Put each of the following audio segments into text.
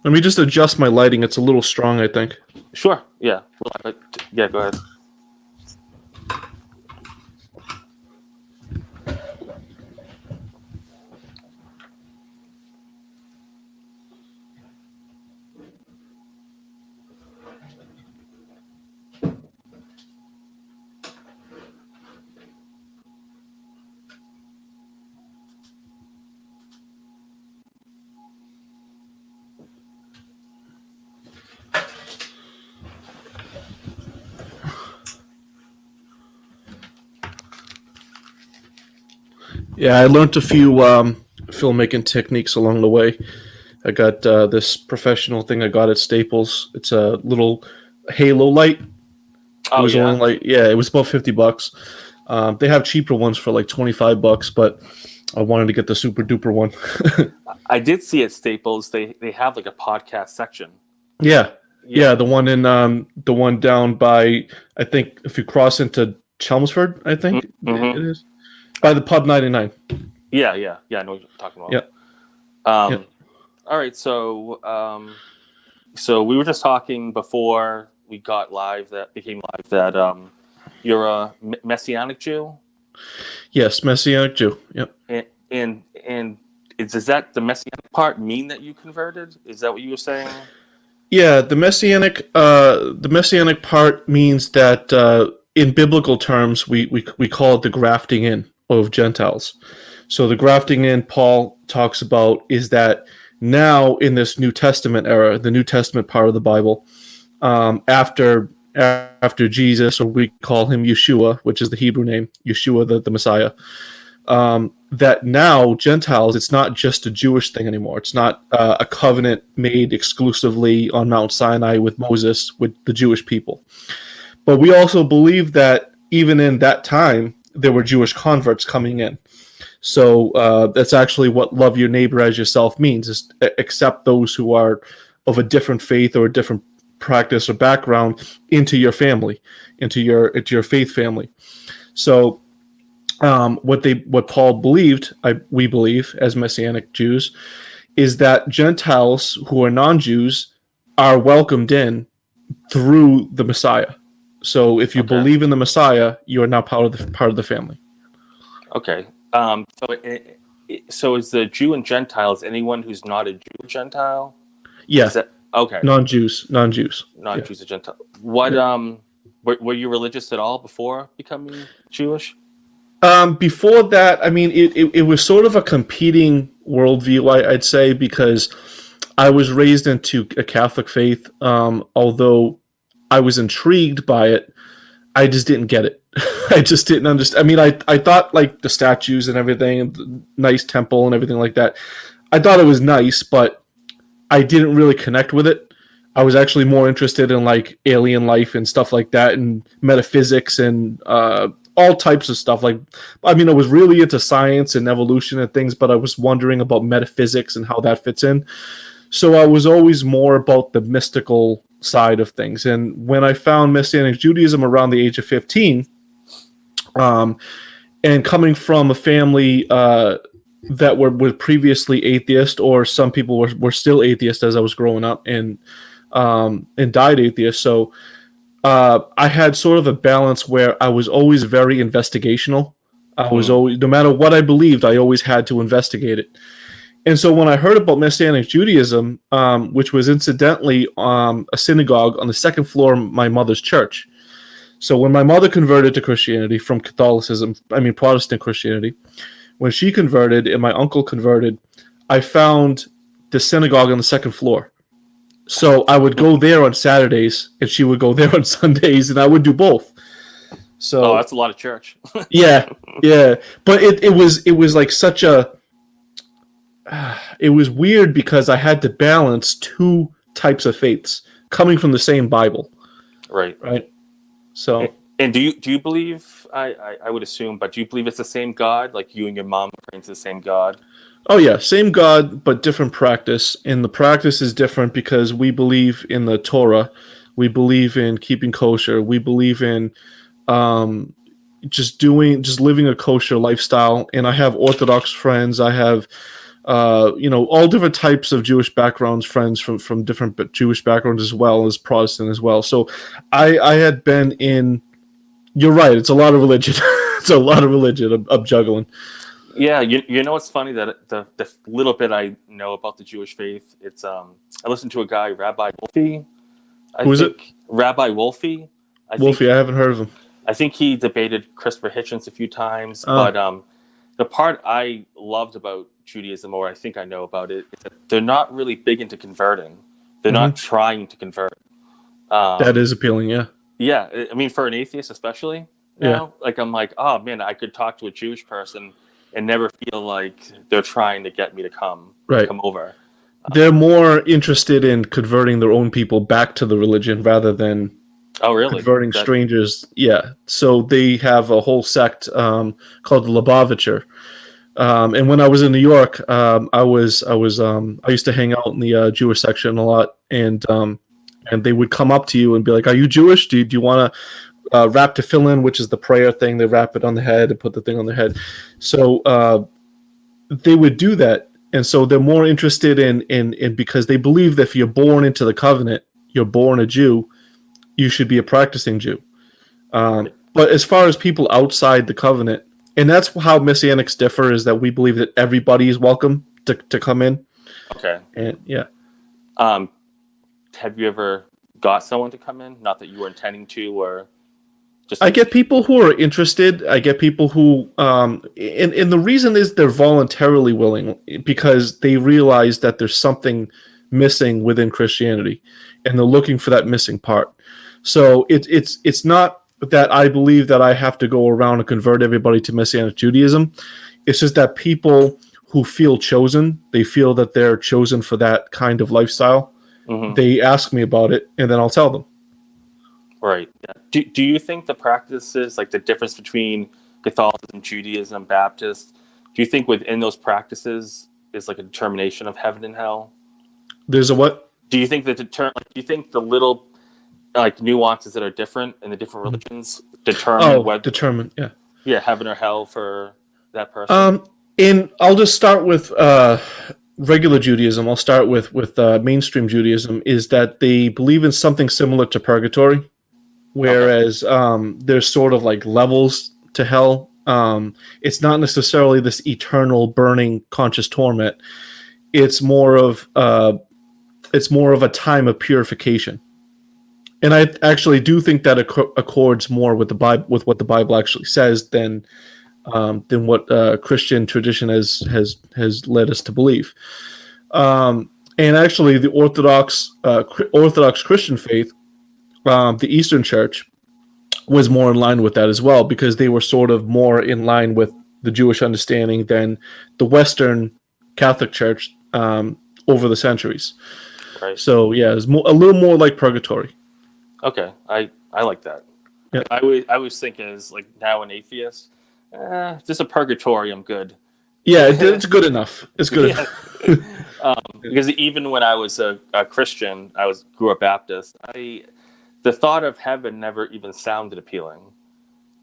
Let me just adjust my lighting. It's a little strong, I think. Sure. Yeah. Yeah. Go ahead. Yeah, I learned a few filmmaking techniques along the way. I got this professional thing I got at Staples. It's a little halo light. It Oh was yeah. only it was about $50. They have cheaper ones for like $25, but I wanted to get the super duper one. I did see at Staples they have like a podcast section. Yeah, Yeah. the one down by, I think if you cross into Chelmsford, I think Mm-hmm. it is by the Pub 99. Yeah. I know what you're talking about. Yeah, yeah. All right. So we were just talking before we got live that became live that you're a Messianic Jew. Yes, Messianic Jew. Yep. And does that the Messianic part mean that you converted? Is that what you were saying? Yeah, the messianic part means that in biblical terms we call it the grafting in of Gentiles. So the grafting in Paul talks about is that now in this New Testament era, the New Testament part of the Bible, after Jesus, or we call him Yeshua, which is the Hebrew name, Yeshua the Messiah. That now Gentiles, it's not just a Jewish thing anymore. It's not a covenant made exclusively on Mount Sinai with Moses with the Jewish people. But we also believe that even in that time, there were Jewish converts coming in. So that's actually what love your neighbor as yourself means, is accept those who are of a different faith or a different practice or background into your family, into your faith family. So what Paul believed, we believe as Messianic Jews, is that Gentiles who are non-Jews are welcomed in through the Messiah. So if you believe in the Messiah, you are now part of the family. Okay. So is the Jew and Gentiles anyone who's not a Jew or Gentile? Yeah. Okay. Non-Jews. Non-Jews Yeah. or Gentile. What were you religious at all before becoming Jewish? Before that, I mean, it was sort of a competing worldview, I'd say, because I was raised into a Catholic faith. Although I was intrigued by it, I just didn't get it. I just didn't understand. I mean, I thought like the statues and everything, the nice temple and everything like that. I thought it was nice, but I didn't really connect with it. I was actually more interested in like alien life and stuff like that, and metaphysics and all types of stuff. Like, I mean, I was really into science and evolution and things, but I was wondering about metaphysics and how that fits in. So I was always more about the mystical side of things. And when I found Messianic Judaism around the age of 15, and coming from a family that were previously atheist, or some people were still atheist as I was growing up, and died atheist. So I had sort of a balance where I was always very investigational. I was always, no matter what I believed, I always had to investigate it. And so when I heard about Messianic Judaism, which was incidentally a synagogue on the second floor of my mother's church. So when my mother converted to Christianity from Protestant Christianity, when she converted and my uncle converted, I found the synagogue on the second floor. So I would go there on Saturdays, and she would go there on Sundays, and I would do both. So that's a lot of church. yeah. But it was like such a. It was weird because I had to balance two types of faiths coming from the same Bible. Right. So. And do you believe? I would assume, but do you believe it's the same God? Like you and your mom praying to the same God? Oh yeah, same God, but different practice. And the practice is different because we believe in the Torah. We believe in keeping kosher. We believe in just living a kosher lifestyle. And I have Orthodox friends. I have all different types of Jewish backgrounds, friends from different Jewish backgrounds as well as Protestant as well. So I had been in. You're right. It's a lot of religion. It's a lot of religion. I'm juggling. Yeah, you know what's funny that the little bit I know about the Jewish faith, it's I listened to a guy, Rabbi Wolfie. Who is it? Rabbi Wolfie. Wolfie. I haven't heard of him. I think he debated Christopher Hitchens a few times, but the part I loved about Judaism, or I think I know about it, is that they're not really big into converting. They're not trying to convert. That is appealing, yeah. Yeah, I mean, for an atheist especially, like I'm like, oh man, I could talk to a Jewish person and never feel like they're trying to get me to come over. They're more interested in converting their own people back to the religion rather than converting strangers. Yeah, so they have a whole sect called the Lubavitcher. And when I was in New York, I used to hang out in the Jewish section a lot, and they would come up to you and be like, "Are you Jewish? Do you want to wrap tefillin, which is the prayer thing? They wrap it on the head and put the thing on their head." So they would do that, and so they're more interested in because they believe that if you're born into the covenant, you're born a Jew, you should be a practicing Jew. But as far as people outside the covenant, and that's how Messianics differ, is that we believe that everybody is welcome to come in. Okay. And yeah. Have you ever got someone to come in? Not that you were intending to, or just... I get people who are interested. I get people who, and the reason is they're voluntarily willing because they realize that there's something missing within Christianity, and they're looking for that missing part. So it's not that I believe that I have to go around and convert everybody to Messianic Judaism. It's just that people who feel chosen, they feel that they're chosen for that kind of lifestyle. Mm-hmm. They ask me about it, and then I'll tell them. Right. Yeah. Do you think the practices, like the difference between Catholicism, Judaism, Baptist, do you think within those practices is like a determination of heaven and hell? There's a what? Do you think that do you think the little like nuances that are different in the different religions determine heaven or hell for that person? And I'll just start with regular Judaism. I'll start with mainstream Judaism, is that they believe in something similar to purgatory, whereas there's sort of like levels to hell. It's not necessarily this eternal burning conscious torment. It's more of a time of purification. And I actually do think that accords more with the Bible, with what the Bible actually says, than what Christian tradition has led us to believe. And actually, the Orthodox Christian faith, the Eastern Church, was more in line with that as well, because they were sort of more in line with the Jewish understanding than the Western Catholic Church over the centuries. Right. So yeah, it's a little more like purgatory. Okay, I like that. Yeah. I was thinking as like now an atheist, just a purgatory, I'm good. Yeah, it's good enough. It's good enough. Because even when I was a Christian, grew up Baptist. The thought of heaven never even sounded appealing.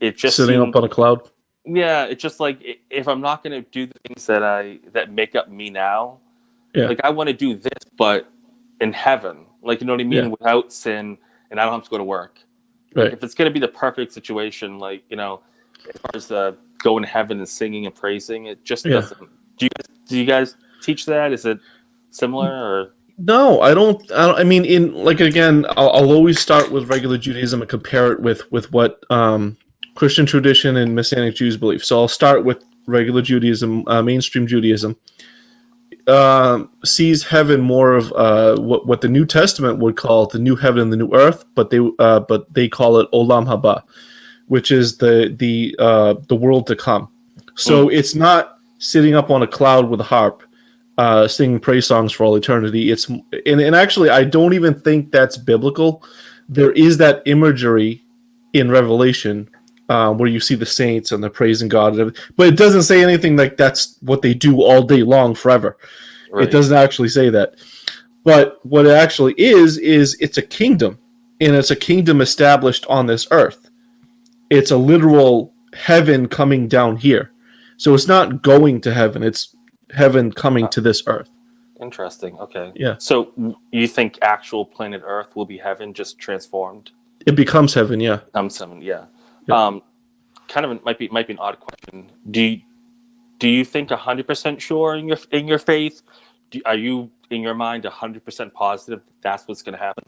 It just sitting up on a cloud. Yeah, it's just like if I'm not going to do the things that make up me now, like I want to do this, but in heaven, like you know what I mean, without sin. And I don't have to go to work. Right. Like if it's going to be the perfect situation, like, you know, as far as going to heaven and singing and praising, it just doesn't. Do you guys teach that? Is it similar or? No, I don't. I mean, I'll always start with regular Judaism and compare it with what Christian tradition and Messianic Jews believe. So I'll start with regular Judaism, mainstream Judaism. Sees heaven more of what the New Testament would call the new heaven and the new earth, but they call it Olam Haba, which is the world to come. So it's not sitting up on a cloud with a harp, singing praise songs for all eternity. It's and actually I don't even think that's biblical. There is that imagery in Revelation where you see the saints and they're praising God, but it doesn't say anything like that's what they do all day long forever. Right. It doesn't actually say that. But what it actually is it's a kingdom, and it's a kingdom established on this earth. It's a literal heaven coming down here. So it's not going to heaven. It's heaven coming to this earth. Interesting. Okay. Yeah. So you think actual planet Earth will be heaven, just transformed? It becomes heaven, yeah. Seven. Yeah. Yeah. Kind of might be an odd question. Do you think 100% sure in your faith? Are you in your mind 100% positive that's what's going to happen?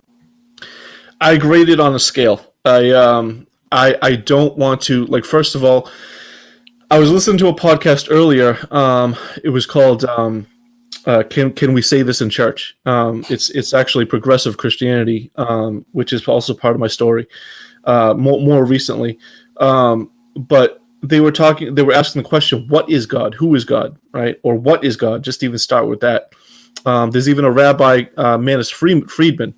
I grade it on a scale. I don't want to, like, first of all, I was listening to a podcast earlier. It was called "Can We Say This in Church?" It's actually progressive Christianity, which is also part of my story. More recently, but they were talking. They were asking the question, "What is God? Who is God? Right? Or what is God?" Just even start with that. There's even a rabbi, Manis Friedman.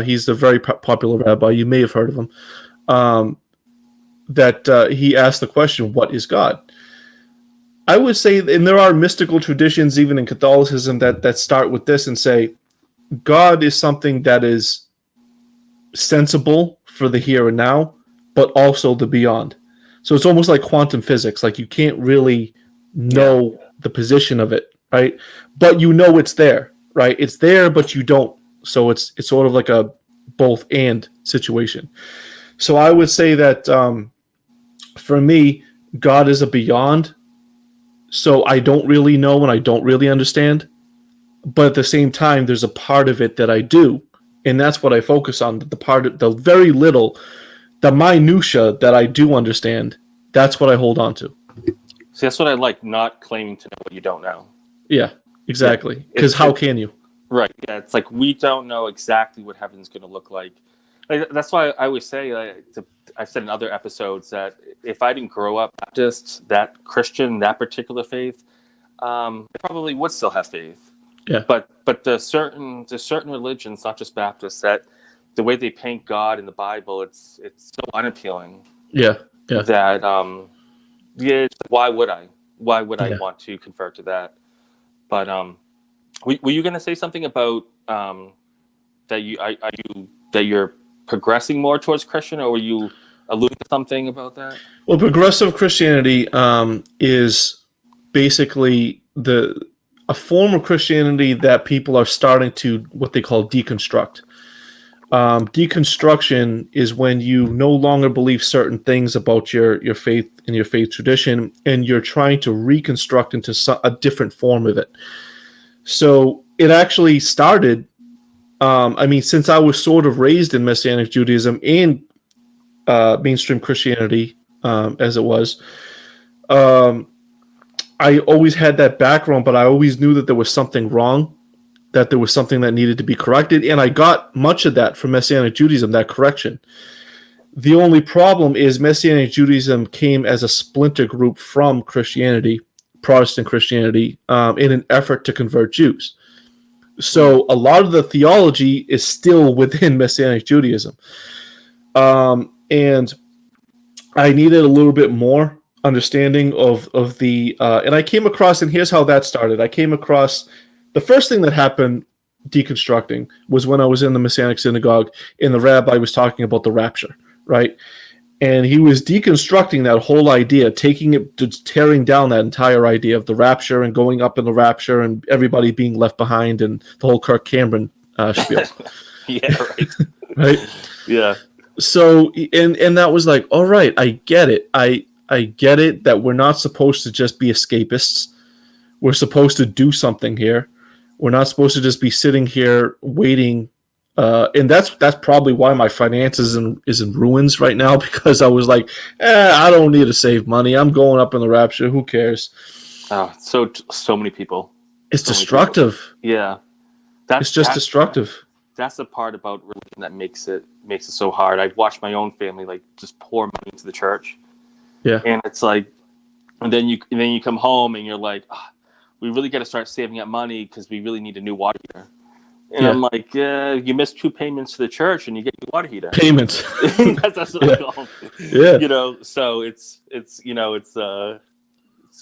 He's a very popular rabbi. You may have heard of him. That he asked the question, "What is God?" I would say, and there are mystical traditions even in Catholicism that start with this and say, God is something that is sensible for the here and now, but also the beyond. So it's almost like quantum physics. Like you can't really know the position of it, right? But you know it's there, right? It's there, but you don't. So it's sort of like a both and situation. So I would say that for me, God is a beyond. So I don't really know and I don't really understand. But at the same time, there's a part of it that I do. And that's what I focus on. The part, the very little, the minutia that I do understand, that's what I hold on to. See, that's what I like, not claiming to know what you don't know. Yeah, exactly. Because how can you? Right. Yeah, it's like we don't know exactly what heaven's going to look like. That's why I always say, I've said in other episodes that if I didn't grow up Baptist, that Christian, that particular faith, I probably would still have faith. Yeah. But the certain religions, not just Baptists, that the way they paint God in the Bible, it's so unappealing. Yeah. Yeah. That why would I? Why would I want to convert to that? But were you going to say something about that you're progressing more towards Christian, or were you alluding to something about that? Well, progressive Christianity is basically a form of Christianity that people are starting to what they call deconstruct. Deconstruction is when you no longer believe certain things about your faith and your faith tradition, and you're trying to reconstruct into a different form of it. So it actually started. Since I was sort of raised in Messianic Judaism and mainstream Christianity, as it was, I always had that background, but I always knew that there was something wrong, that there was something that needed to be corrected, and I got much of that from Messianic Judaism, that correction. The only problem is Messianic Judaism came as a splinter group from Christianity, Protestant Christianity, in an effort to convert Jews. So a lot of the theology is still within Messianic Judaism. And I needed a little bit more understanding of the and I came across, and here's how that started. I came across the first thing that happened deconstructing was when I was in the Messianic synagogue and the rabbi was talking about the rapture, right? And he was deconstructing that whole idea, tearing down that entire idea of the rapture and going up in the rapture and everybody being left behind and the whole Kirk Cameron spiel. Yeah, right. Right? Yeah. So, and that was like, all right, I get it. I get it that we're not supposed to just be escapists. We're supposed to do something here. We're not supposed to just be sitting here waiting. And that's probably why my finances is in ruins right now, because I was like, I don't need to save money. I'm going up in the rapture. Who cares? Oh, so many people. It's destructive. People. Yeah. It's just destructive. That's the part about religion that makes it so hard. I've watched my own family like just pour money into the church. Yeah. And it's like, and then you come home and you're like, we really got to start saving up money because we really need a new water heater. And I'm like, you missed 2 payments to the church and you get your water heater. Payments. that's what I call them. Yeah. So it's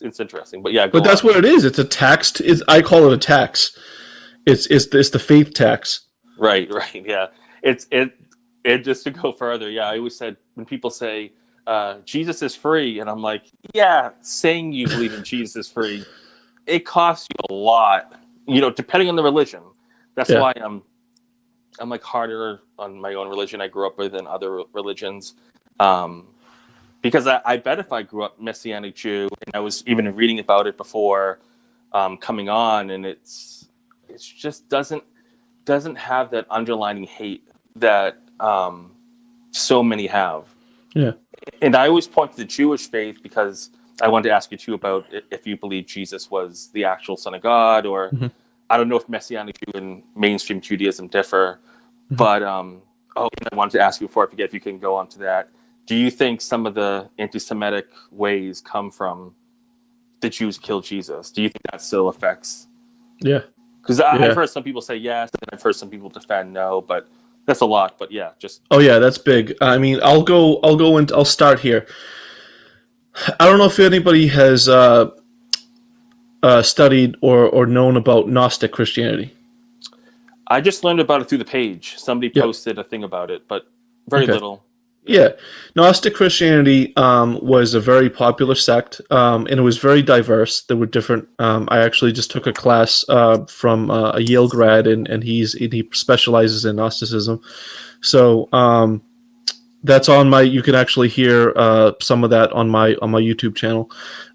interesting. But yeah, but that's what it is. It's a tax. I call it a tax. It's the faith tax. Right. Yeah. It just to go further. Yeah. I always said when people say Jesus is free, and I'm like, yeah, saying you believe in Jesus is free. it costs you a lot, depending on the religion. That's Yeah. why I'm like harder on my own religion I grew up with than other religions. Because I bet if I grew up Messianic Jew, and I was even reading about it before coming on, and it's just doesn't have that underlining hate that so many have. Yeah. And I always point to the Jewish faith because I wanted to ask you too about if you believe Jesus was the actual Son of God, or Mm-hmm. I don't know if Messianic Jew and mainstream Judaism differ. Mm-hmm. But and I wanted to ask you before I forget if you can go on to that. Do you think some of the anti-Semitic ways come from the Jews killed Jesus? Do you think that still affects? Yeah. Because I've heard some people say yes, and I've heard some people defend no, but that's a lot. But yeah, just Oh yeah, that's big. I mean, I'll start here. I don't know if anybody has studied or known about Gnostic Christianity. I just learned about it through the page. Somebody Yep. posted a thing about it, but very Okay. little. Yeah. Gnostic Christianity was a very popular sect, and it was very diverse. There were different. I actually just took a class from a Yale grad, and he specializes in Gnosticism. So that's on my. You can actually hear some of that on my YouTube channel,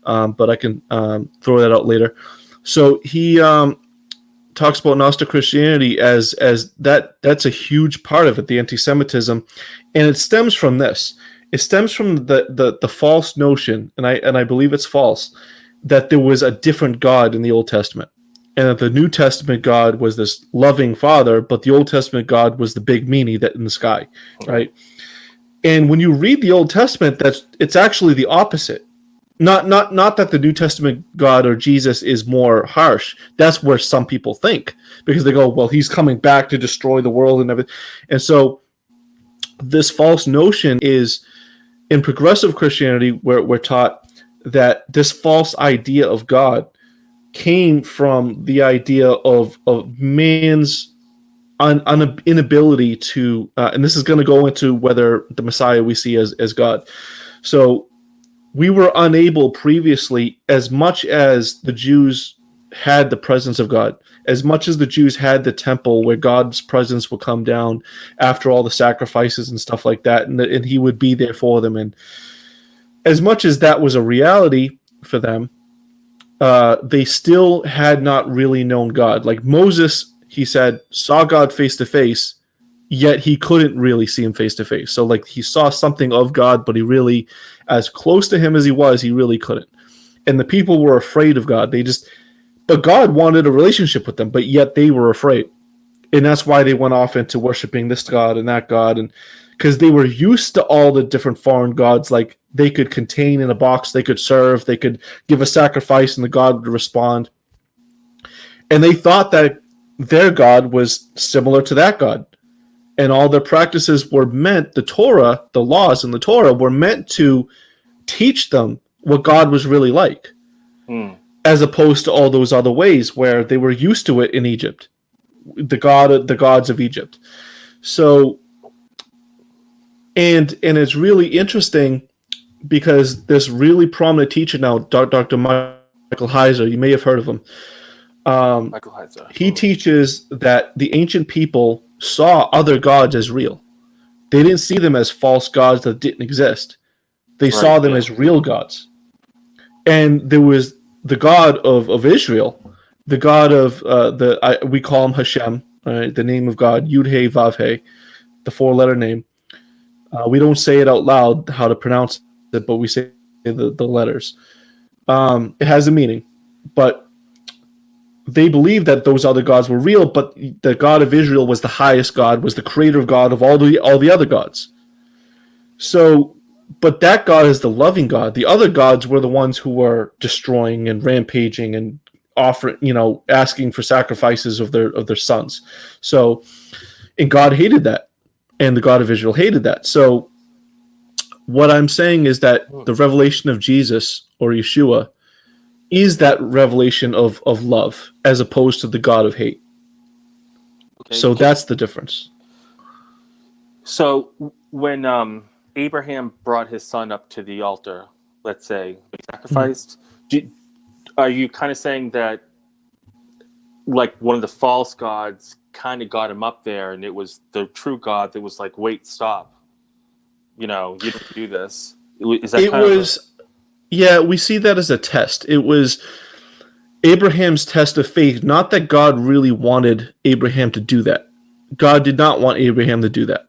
but I can throw that out later. So he talks about Gnostic Christianity as that's a huge part of it, the anti-Semitism, and it stems from this. It stems from the false notion, and I believe it's false, that there was a different God in the Old Testament, and that the New Testament God was this loving Father, but the Old Testament God was the big meanie that in the sky, right? And when you read the Old Testament, it's actually the opposite. Not that the New Testament God or Jesus is more harsh. That's where some people think, because they go, well, he's coming back to destroy the world and everything. And so this false notion is in progressive Christianity, where we're taught that this false idea of God came from the idea of man's inability to, and this is going to go into whether the Messiah we see as God. So we were unable previously, as much as the Jews had the presence of God, as much as the Jews had the temple where God's presence would come down after all the sacrifices and stuff like that, and he would be there for them. And as much as that was a reality for them, they still had not really known God. Like Moses, he said, saw God face to face, yet he couldn't really see him face to face. So like he saw something of God, but he really, as close to him as he really couldn't. And the people were afraid of God. But God wanted a relationship with them, but yet they were afraid. And that's why they went off into worshiping this God and that God. And because they were used to all the different foreign gods, like they could contain in a box, they could serve, they could give a sacrifice and the God would respond. And they thought that their God was similar to that God. And all their practices were meant, the Torah, the laws in the Torah were meant to teach them what God was really like, as opposed to all those other ways where they were used to it in Egypt, the gods of Egypt. So, and it's really interesting because this really prominent teacher now, Dr. Michael Heiser, you may have heard of him. Michael Heiser. He teaches that the ancient people saw other gods as real. They didn't see them as false gods that didn't exist. They saw them as real gods. And there was the God of Israel, the God of we call him Hashem, right? The name of God, Yud He Vav He, the 4-letter name. We don't say it out loud how to pronounce it, but we say the letters. It has a meaning, but they believed that those other gods were real, but the God of Israel was the highest God, was the creator God of all the other gods. So, but that God is the loving God. The other gods were the ones who were destroying and rampaging and offering, asking for sacrifices of their sons. So, and God hated that, and the God of Israel hated that. So, what I'm saying is that the revelation of Jesus or Yeshua is that revelation of love as opposed to the God of hate. Okay, so that's the difference. So when Abraham brought his son up to the altar, let's say, sacrificed, Are you kind of saying that, like, one of the false gods kind of got him up there, and it was the true God that was like, "Wait, stop! You don't do this." Is that It kind of a, was, yeah, we see that as a test. It was Abraham's test of faith, not that God really wanted Abraham to do that. God did not want Abraham to do that.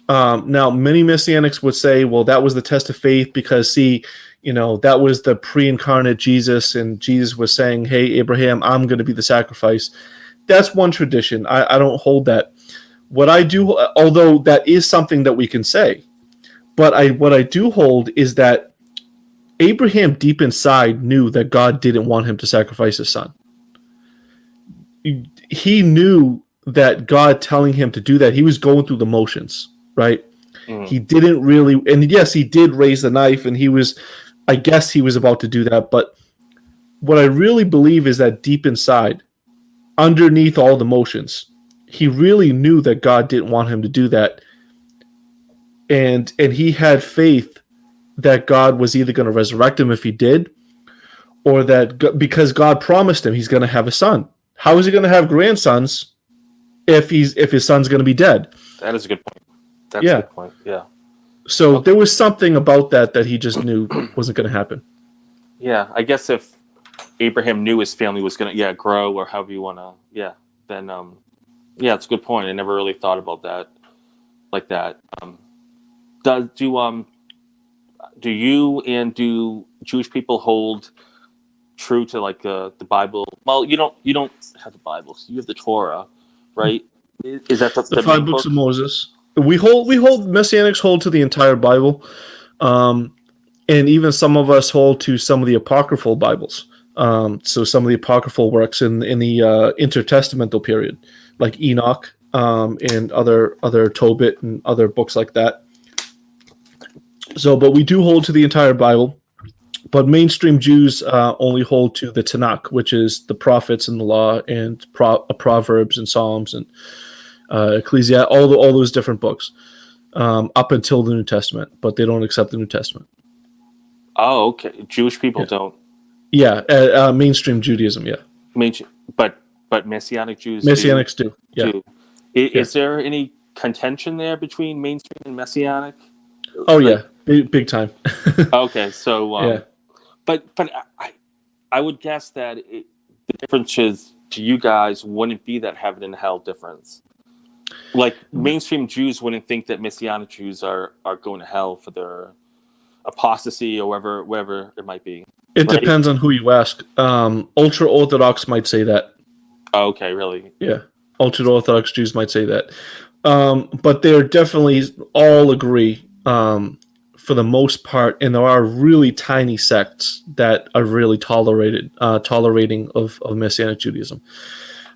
Now, many messianics would say, well, that was the test of faith because, see, that was the pre-incarnate Jesus, and Jesus was saying, hey, Abraham, I'm going to be the sacrifice. That's one tradition. I don't hold that. What I do, although that is something that we can say, but what I do hold is that Abraham deep inside knew that God didn't want him to sacrifice his son. He knew that God telling him to do that, he was going through the motions, right? He didn't really, and yes, he did raise the knife, and I guess he was about to do that, but what I really believe is that deep inside, underneath all the motions, he really knew that God didn't want him to do that, and he had faith that God was either going to resurrect him if he did, or that because God promised him he's going to have a son. How is he going to have grandsons if his son's going to be dead? That is a good point. That's a good point. Yeah. So there was something about that he just knew wasn't going to happen. Yeah, I guess if Abraham knew his family was going to grow, or however you want to, then it's a good point. I never really thought about that like that. Do you and do Jewish people hold true to like the Bible? Well, you don't have the Bible, so you have the Torah, right? Is that the five main books book? of Moses? We hold Messianics hold to the entire Bible, and even some of us hold to some of the apocryphal Bibles. So some of the apocryphal works in the intertestamental period, like Enoch, and other Tobit and other books like that. So, but we do hold to the entire Bible. But mainstream Jews only hold to the Tanakh, which is the prophets and the law, and Proverbs and Psalms and Ecclesiastes, all those different books, up until the New Testament. But they don't accept the New Testament. Oh, okay. Jewish people don't. Yeah, mainstream Judaism. Yeah, but Messianic Jews Messianics do. Yeah. Is there any contention there between mainstream and Messianic? Oh yeah, big time. Okay, so but I would guess that the difference is to you guys wouldn't be that heaven and hell difference. Like mainstream Jews wouldn't think that Messianic Jews are going to hell for their apostasy or whatever it might be. It depends on who you ask. Ultra Orthodox might say that. Oh, okay, really? Yeah, Ultra Orthodox Jews might say that. But they're definitely all agree, for the most part, and there are really tiny sects that are really tolerating of Messianic Judaism.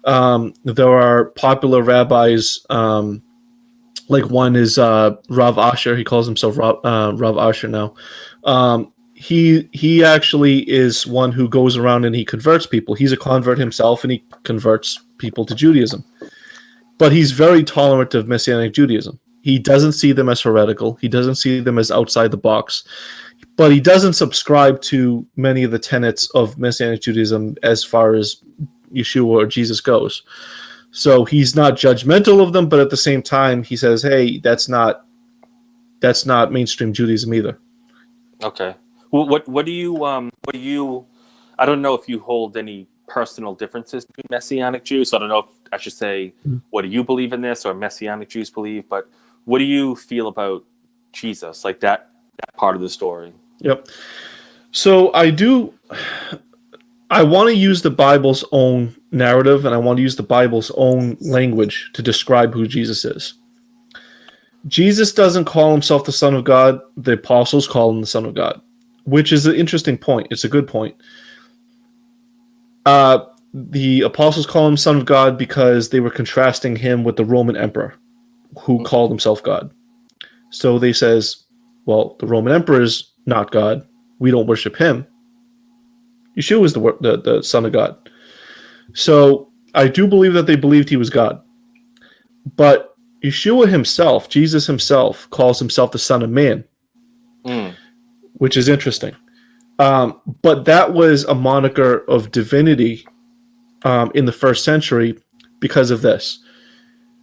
There are popular rabbis, like one is Rav Asher. He calls himself Rav Asher now. He actually is one who goes around and he converts people. He's a convert himself, and he converts people to Judaism. But he's very tolerant of Messianic Judaism. He doesn't see them as heretical. He doesn't see them as outside the box. But he doesn't subscribe to many of the tenets of Messianic Judaism as far as Yeshua or Jesus goes. So he's not judgmental of them, but at the same time, he says, hey, that's not mainstream Judaism either. Okay. Well, what do you I don't know if you hold any personal differences between Messianic Jews. So I don't know if I should say, what do you believe in this, or Messianic Jews believe, but what do you feel about Jesus, like that part of the story? Yep. So I want to use the Bible's own narrative, and I want to use the Bible's own language to describe who Jesus is. Jesus doesn't call himself the Son of God. The apostles call him the Son of God, which is an interesting point. It's a good point. The apostles call him Son of God because they were contrasting him with the Roman emperor, who called himself God. So they says, well, the Roman emperor is not God. We don't worship him. Yeshua is the Son of God. So I do believe that they believed he was God. But Yeshua himself, Jesus himself, calls himself the Son of Man, which is interesting. But that was a moniker of divinity in the first century because of this.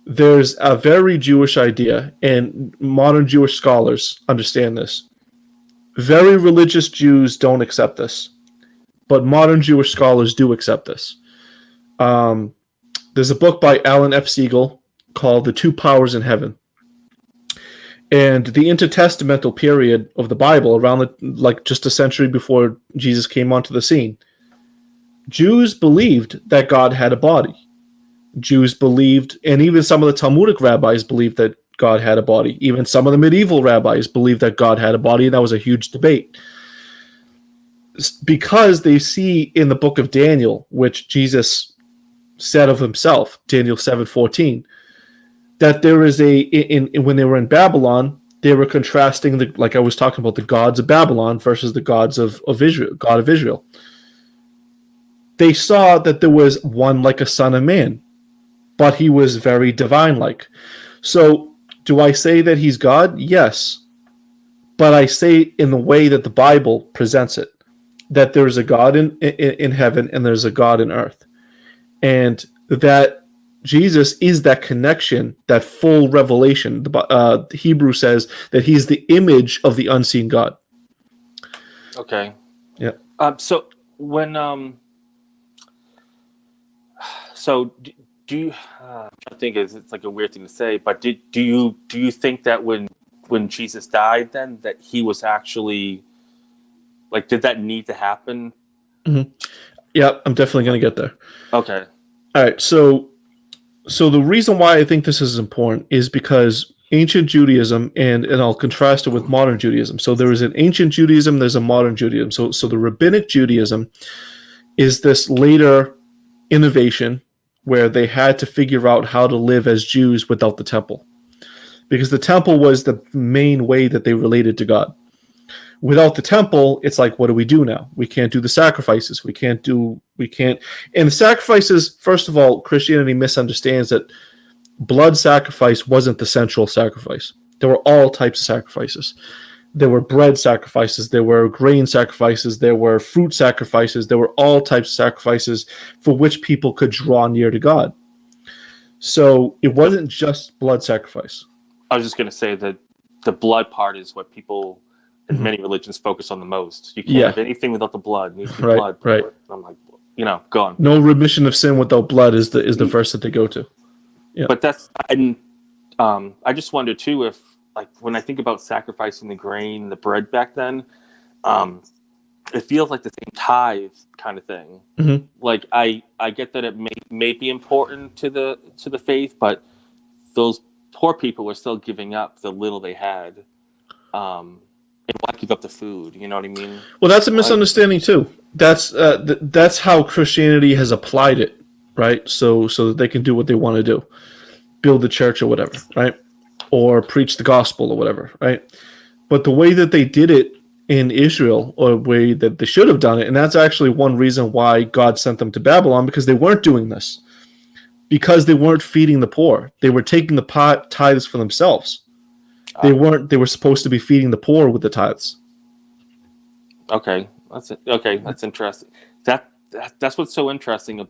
There's a very Jewish idea, and modern Jewish scholars understand this. Very religious Jews don't accept this, but modern Jewish scholars do accept this. Um, there's a book by Alan F. Siegel called The Two Powers in Heaven. And the intertestamental period of the Bible, around like just a century before Jesus came onto the scene, Jews believed that God had a body. Jews believed, and even some of the Talmudic rabbis believed that God had a body. Even some of the medieval rabbis believed that God had a body, and that was a huge debate. Because they see in the book of Daniel, which Jesus said of himself, Daniel 7:14, that there is when they were in Babylon, they were contrasting like I was talking about, the gods of Babylon versus the gods of Israel, God of Israel. They saw that there was one like a son of man, but he was very divine-like. So, do I say that he's God? Yes. But I say in the way that the Bible presents it, that there's a God in heaven and there's a God in earth. And that Jesus is that connection, that full revelation. The Hebrew says that he's the image of the unseen God. Okay. Yeah. So when so do you? I think it's like a weird thing to say, but do you think that when Jesus died, then that he was actually like, did that need to happen? Mm-hmm. Yeah, I'm definitely going to get there. Okay. All right. So the reason why I think this is important is because ancient Judaism, and I'll contrast it with modern Judaism. So there is an ancient Judaism, there's a modern Judaism. So the rabbinic Judaism is this later innovation where they had to figure out how to live as Jews without the temple. Because the temple was the main way that they related to God. Without the temple, it's like, what do we do now? We can't do the sacrifices. We can't. And the sacrifices, first of all, Christianity misunderstands that blood sacrifice wasn't the central sacrifice. There were all types of sacrifices. There were bread sacrifices. There were grain sacrifices. There were fruit sacrifices. There were all types of sacrifices for which people could draw near to God. So it wasn't just blood sacrifice. I was just going to say that the blood part is what people in many religions focus on the most. You can't have anything without the blood. It needs to be blood. Right. I'm like, go on. No remission of sin without blood is the verse that they go to. Yeah. But that's, and I just wonder too if, like, when I think about sacrificing the grain, the bread back then, it feels like the same tithe kind of thing. Mm-hmm. Like I get that it may be important to the faith, but those poor people were still giving up the little they had. And why give up the food? You know what I mean? Well, that's a misunderstanding too. That's how Christianity has applied it, right? So that they can do what they want to do, build the church or whatever, right? Or preach the gospel or whatever, right? But the way that they did it in Israel, or the way that they should have done it, and that's actually one reason why God sent them to Babylon, because they weren't doing this. Because they weren't feeding the poor. They were taking the tithes for themselves. They weren't. They were supposed to be feeding the poor with the tithes. Okay, that's it. Okay, that's interesting. That's what's so interesting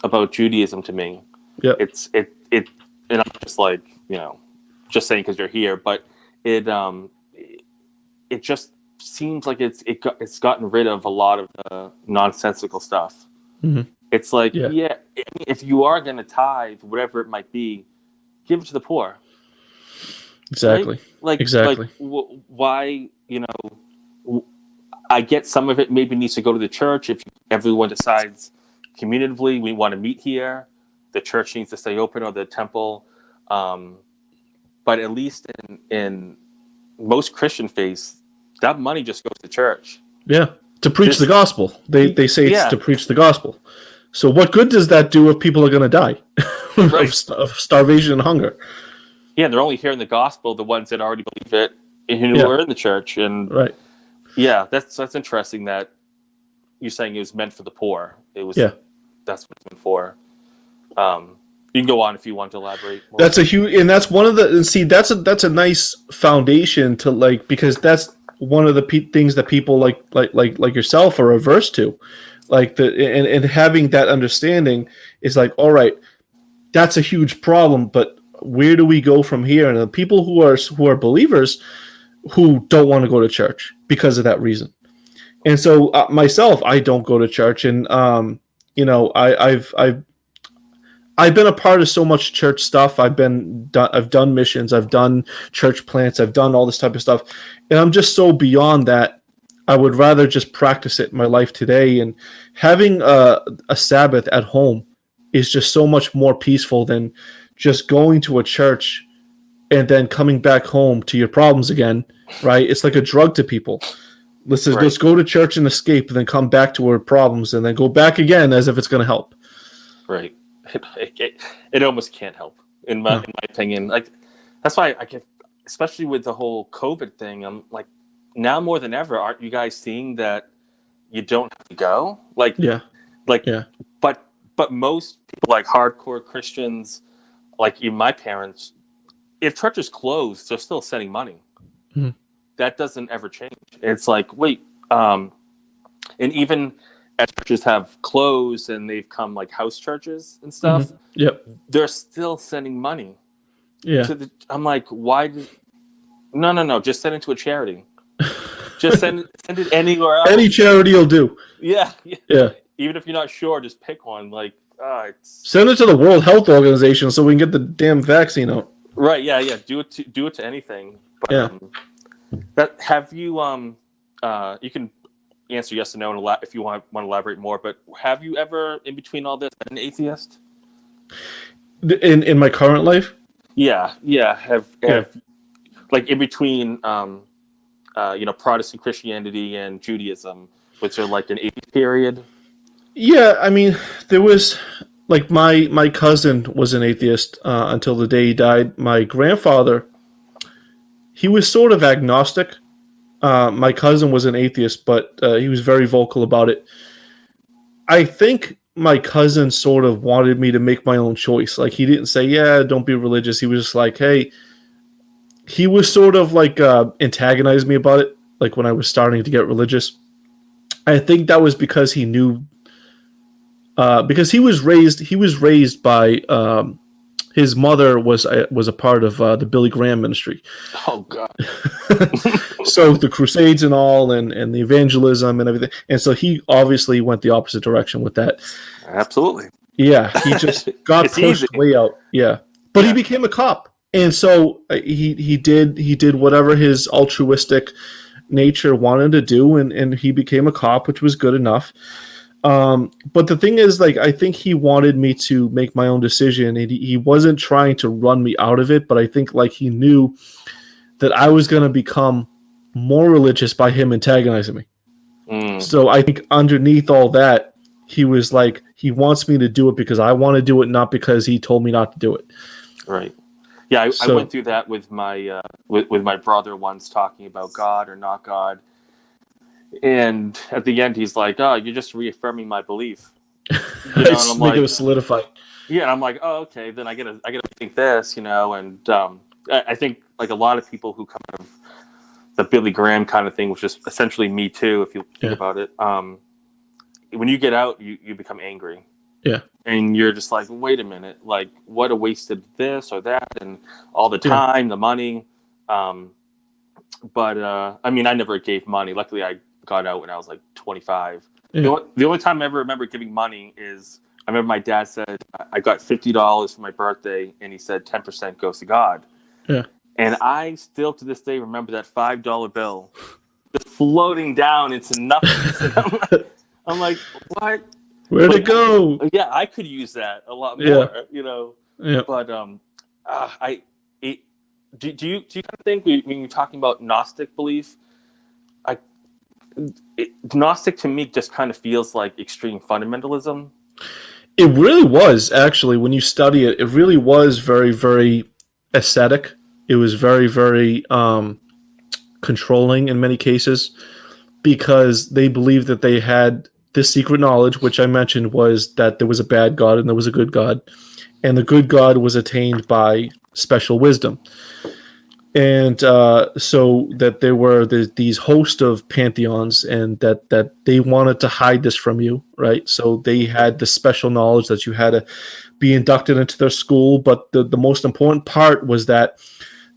about Judaism to me. Yeah, it's and I'm just like, just saying because you're here, but it just seems like it's gotten rid of a lot of the nonsensical stuff. Mm-hmm. It's like, if you are going to tithe, whatever it might be, give it to the poor. Exactly. Right? Exactly. Why? I get some of it maybe needs to go to the church if everyone decides communively we want to meet here. The church needs to stay open, or the temple. But at least in most Christian faiths, that money just goes to church. Yeah, to preach the gospel. They say it's to preach the gospel. So what good does that do if people are going to die of starvation and hunger? Yeah, they're only hearing the gospel, the ones that already believe it, who are in the church. And yeah, that's interesting that you're saying it was meant for the poor. It was that's what it's meant for. You can go on if you want to elaborate more. That's a huge, and that's one of the, and see, that's a nice foundation to, like, because one of the things that people like yourself are averse to, and having that understanding is like, all right, that's a huge problem, but where do we go from here? And the people who are believers who don't want to go to church because of that reason. And so myself, I don't go to church, and I've been a part of so much church stuff. I've done missions, I've done church plants, I've done all this type of stuff, and I'm just so beyond that. I would rather just practice it in my life today, and having a Sabbath at home is just so much more peaceful than just going to a church and then coming back home to your problems again. Right? It's like a drug to people. Let's go to church and escape, and then come back to our problems, and then go back again as if it's going to help. Right. It almost can't help, in my opinion. Like, that's why I get, especially with the whole COVID thing, I'm like, now more than ever, aren't you guys seeing that you don't have to go? But most people, like hardcore Christians, like even my parents, if church is closed, they're still sending money. Mm-hmm. That doesn't ever change. It's like, wait, and even as churches have closed and they've come like house churches and stuff, mm-hmm. Yep, they're still sending money. Yeah, I'm like, why? No, just send it to a charity. Just send it anywhere else. Any charity will do. Yeah. Even if you're not sure, just pick one. Like, send it to the World Health Organization so we can get the damn vaccine out. Right? Yeah. Do it to anything. But, yeah. That have you you can answer yes or no if you want to elaborate more. But have you ever, in between all this, been an atheist? In my current life? Yeah. Have like in between Protestant Christianity and Judaism, was there like an atheist period? Yeah, I mean, there was, like, my cousin was an atheist until the day he died. My grandfather, he was sort of agnostic. My cousin was an atheist, but he was very vocal about it. I think my cousin sort of wanted me to make my own choice. Like, he didn't say, yeah, don't be religious. He was just like, hey, he was sort of like antagonized me about it, like when I was starting to get religious. I think that was because he knew, because he was raised by his mother was a part of the Billy Graham ministry. Oh God! So the Crusades and all, and the evangelism and everything, and so he obviously went the opposite direction with that. Absolutely. Yeah, he just got pushed way out. Yeah, but he became a cop, and so he did whatever his altruistic nature wanted to do, and he became a cop, which was good enough. But the thing is, like, I think he wanted me to make my own decision, and he wasn't trying to run me out of it, but I think, like, he knew that I was going to become more religious by him antagonizing me. So I think underneath all that, he was like, he wants me to do it because I want to do it, not because he told me not to do it. Right. Yeah, I went through that with my with my brother once, talking about God or not God. And at the end, he's like, "Oh, you're just reaffirming my belief." And I'm like, it was solidified. Yeah, and I'm like, "Oh, okay." Then I gotta think this, And I think, like, a lot of people who come out of the Billy Graham kind of thing, which is essentially Me Too, if you think about it. When you get out, you become angry. Yeah. And you're just like, wait a minute, like, what a waste of this or that, and all the time, the money. But I mean, I never gave money. Luckily, I got out when I was like 25. Yeah. The only time I ever remember giving money is, I remember my dad said, I got $50 for my birthday, and he said 10% goes to God. Yeah. And I still to this day remember that $5 bill just floating down into nothing. I'm like, what? Where'd it go? Yeah, I could use that a lot more, Yeah. But do you kind of think, when you're talking about Gnostic belief, Gnostic to me just kind of feels like extreme fundamentalism. It really was, actually, when you study it. It really was very, very ascetic. It was very, very controlling in many cases, because they believed that they had this secret knowledge, which I mentioned, was that there was a bad God and there was a good God, and the good God was attained by special wisdom. And so that there were these host of pantheons, and that they wanted to hide this from you, right? So they had this special knowledge that you had to be inducted into their school. But the most important part was that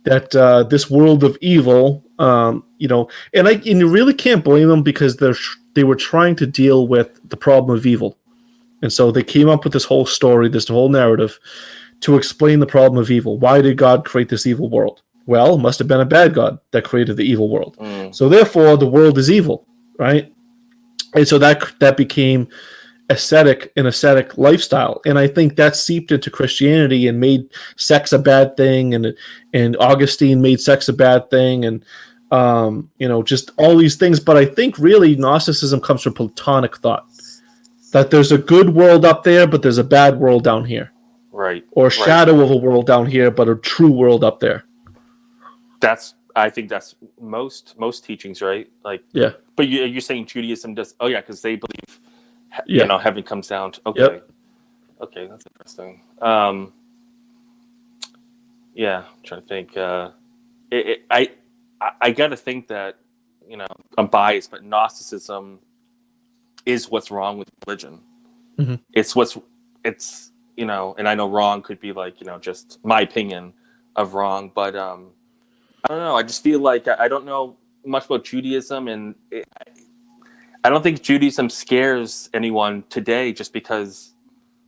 this world of evil, and you really can't blame them, because they were trying to deal with the problem of evil, and so they came up with this whole story, this whole narrative, to explain the problem of evil. Why did God create this evil world? Well, it must have been a bad God that created the evil world. So therefore, the world is evil, right? And so that became an ascetic lifestyle, and I think that seeped into Christianity and made sex a bad thing, and Augustine made sex a bad thing, and just all these things. But I think really Gnosticism comes from Platonic thought, that there's a good world up there, but there's a bad world down here, Right. or a shadow of a world down here, but a true world up there. I think that's most teachings, right? Like, Yeah. But you're saying Judaism does? Oh yeah, because they believe, Yeah. heaven comes down. Okay. Yep. Okay, that's interesting. Yeah, I'm trying to think. I got to think that I'm biased, but Gnosticism is what's wrong with religion. Mm-hmm. It's and I know wrong could be like just my opinion of wrong, but I don't know. I just feel like I don't know much about Judaism, and I don't think Judaism scares anyone today, just because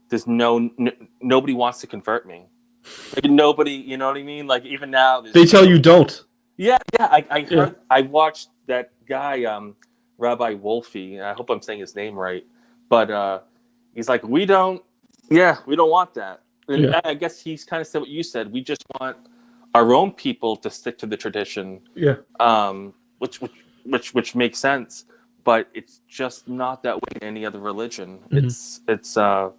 there's nobody wants to convert me. Like nobody, you know what I mean? Like even now, They tell you don't. Yeah. I heard. I watched that guy, Rabbi Wolfe. I hope I'm saying his name right, but he's like, we don't want that. And I guess he's kind of said what you said. We just want our own people to stick to the tradition. Yeah. Which makes sense, but it's just not that way in any other religion. Mm-hmm. It's where